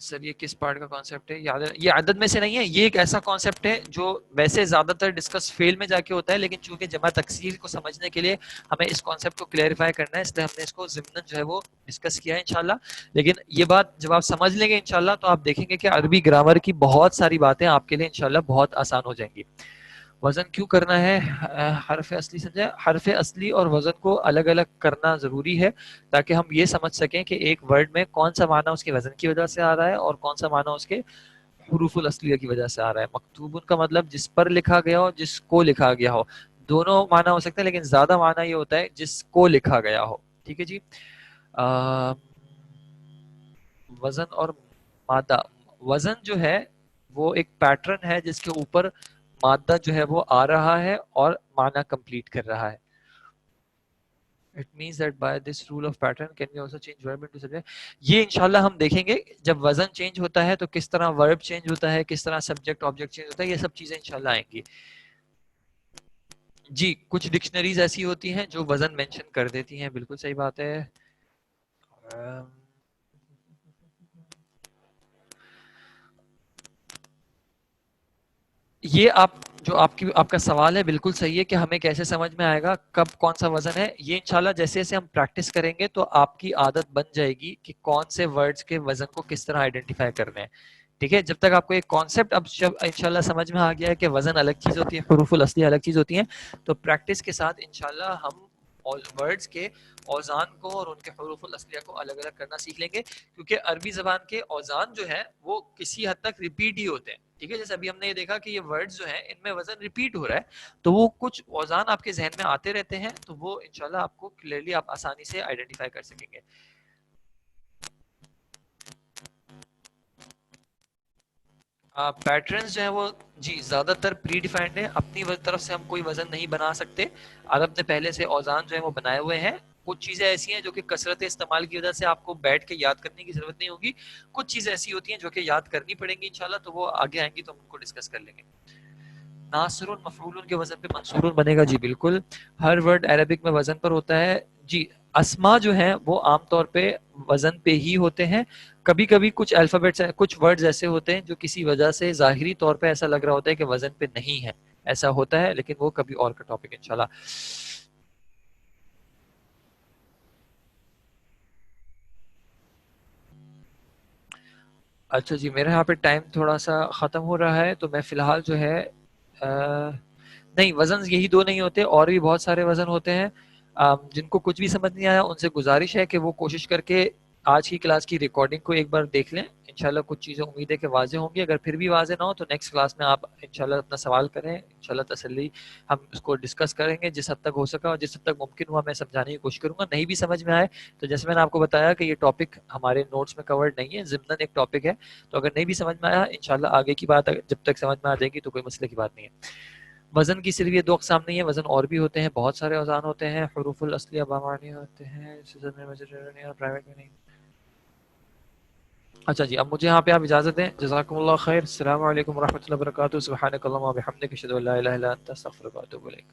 سر یہ کس پارٹ کا کانسیپٹ ہے؟ یہ عدد میں سے نہیں ہے، یہ ایک ایسا کانسیپٹ ہے جو ویسے زیادہ تر ڈسکس فیل میں جا کے ہوتا ہے، لیکن چونکہ جمع تکسیر کو سمجھنے کے لیے ہمیں اس کانسیپٹ کو کلیئریفائی کرنا ہے، اس لیے ہم نے اس کو ضمناً جو ہے وہ ڈسکس کیا ہے انشاءاللہ. لیکن یہ بات جب آپ سمجھ لیں گے انشاءاللہ تو آپ دیکھیں گے کہ عربی گرامر کی بہت ساری باتیں آپ کے لیے انشاءاللہ بہت آسان ہو جائیں گی. وزن کیوں کرنا ہے؟ حرف اصلی سمجھا. حرف اصلی اور وزن کو الگ الگ کرنا ضروری ہے تاکہ ہم یہ سمجھ سکیں کہ ایک ورڈ میں کون سا معنی اس کے وزن کی وجہ سے آ رہا ہے اور کون سا معنی اس کے حروف الاصلیہ کی وجہ سے آ رہا ہے. مکتوب کا مطلب جس پر لکھا گیا ہو، جس کو لکھا گیا ہو. دونوں معنی ہو سکتے ہیں لیکن زیادہ معنی یہ ہوتا ہے جس کو لکھا گیا ہو. ٹھیک ہے جی. وزن اور مادہ. وزن جو ہے وہ ایک پیٹرن ہے جس کے اوپر مادہ جو ہے وہ آ رہا ہے اور معنی کمپلیٹ کر رہا ہے. It means that by this rule of pattern can we also change verb into subject. یہ انشاءاللہ ہم دیکھیں گے جب وزن چینج ہوتا ہے تو کس طرح ورب چینج ہوتا ہے, کس طرح سبجیکٹ آبجیکٹ چینج ہوتا ہے, یہ سب چیزیں انشاءاللہ آئیں گی. جی کچھ ڈکشنریز ایسی ہوتی ہیں جو وزن مینشن کر دیتی ہیں, بالکل صحیح بات ہے. یہ آپ کا سوال ہے بالکل صحیح ہے کہ ہمیں کیسے سمجھ میں آئے گا کب کون سا وزن ہے. یہ انشاءاللہ جیسے جیسے ہم پریکٹس کریں گے تو آپ کی عادت بن جائے گی کہ کون سے ورڈز کے وزن کو کس طرح آئیڈینٹیفائی کرنے ہیں. ٹھیک ہے, جب تک آپ کو ایک کانسیپٹ اب انشاءاللہ سمجھ میں آ گیا ہے کہ وزن الگ چیز ہوتی ہے, حروف الاصلیہ الگ چیز ہوتی ہیں, تو پریکٹس کے ساتھ انشاءاللہ ہم ورڈز کے اوزان کو اور ان کے حروف الاصلیہ کو الگ الگ کرنا سیکھ لیں گے, کیونکہ عربی زبان کے اوزان جو ہیں وہ کسی حد تک ریپیٹ ہی ہوتے ہیں. ٹھیک ہے, جیسے ابھی ہم نے یہ دیکھا کہ یہ ورڈز جو ہیں ان میں وزن ریپیٹ ہو رہا ہے, تو وہ کچھ اوزان آپ کے ذہن میں آتے رہتے ہیں, تو وہ انشاءاللہ آپ کو کلیئرلی آپ آسانی سے آئیڈینٹیفائی کر سکیں گے. پیٹرنز جو ہیں وہ جی زیادہ تر پری ڈیفائنڈ ہیں, اپنی طرف سے ہم کوئی وزن نہیں بنا سکتے. عرب نے پہلے سے اوزان جو ہیں وہ بنائے ہوئے ہیں. کچھ چیزیں ایسی ہیں جو کہ کثرت استعمال کی وجہ سے آپ کو بیٹھ کے یاد کرنے کی ضرورت نہیں ہوگی, کچھ چیزیں ایسی ہوتی ہیں جو کہ یاد کرنی پڑیں گی انشاءاللہ, تو وہ آگے آئیں گی تو ہم ان کو ڈسکس کر لیں گے. ناصر مفعول کے وزن پہ منصور بنے گا, جی بالکل. ہر ورڈ عربک میں وزن پر ہوتا ہے, جی. اسما جو ہیں وہ عام طور پہ وزن پہ ہی ہوتے ہیں. کبھی کبھی کچھ الفابیٹس کچھ ورڈز ایسے ہوتے ہیں جو کسی وجہ سے ظاہری طور پہ ایسا لگ رہا ہوتا ہے کہ وزن پہ نہیں ہے, ایسا ہوتا ہے, لیکن وہ کبھی اور کا ٹاپک انشاءاللہ. اچھا جی, میرے یہاں پہ ٹائم تھوڑا سا ختم ہو رہا ہے, تو میں فی الحال جو ہے نہیں, وزن یہی دو نہیں ہوتے, اور بھی بہت سارے وزن ہوتے ہیں. جن کو کچھ بھی سمجھ نہیں آیا ان سے گزارش ہے کہ وہ کوشش کر کے آج کی کلاس کی ریکارڈنگ کو ایک بار دیکھ لیں. انشاءاللہ کچھ چیزیں امید ہے کہ واضح ہوں گی. اگر پھر بھی واضح نہ ہو تو نیکسٹ کلاس میں آپ انشاءاللہ اپنا سوال کریں, انشاءاللہ تسلی ہم اس کو ڈسکس کریں گے جس حد تک ہو سکا, اور جس حد تک ممکن ہوا میں سمجھانے کی کوشش کروں گا. نہیں بھی سمجھ میں آئے تو جیسے میں نے آپ کو بتایا کہ یہ ٹاپک ہمارے نوٹس میں کورڈ نہیں ہے, ضمن ایک ٹاپک ہے, تو اگر نہیں بھی سمجھ میں آیا انشاءاللہ آگے کی بات جب تک سمجھ میں آ جائے گی تو کوئی مسئلے کی بات نہیں ہے. وزن کی صرف یہ دو اقسام نہیں ہے, وزن اور بھی ہوتے ہیں, بہت سارے اوزان ہوتے ہیں. حروف الاصلیہ بامعنی ہوتے ہیں, پرائیویٹ میں نہیں. اچھا جی, اب مجھے یہاں پہ آپ اجازت دیں. جزاکم اللہ خیر. السلام علیکم ورحمۃ اللہ وبرکاتہ. سبحانک اللہم و بحمدک, اشہد ان لا الہ الا انت, استغفرک و اتوب الیک.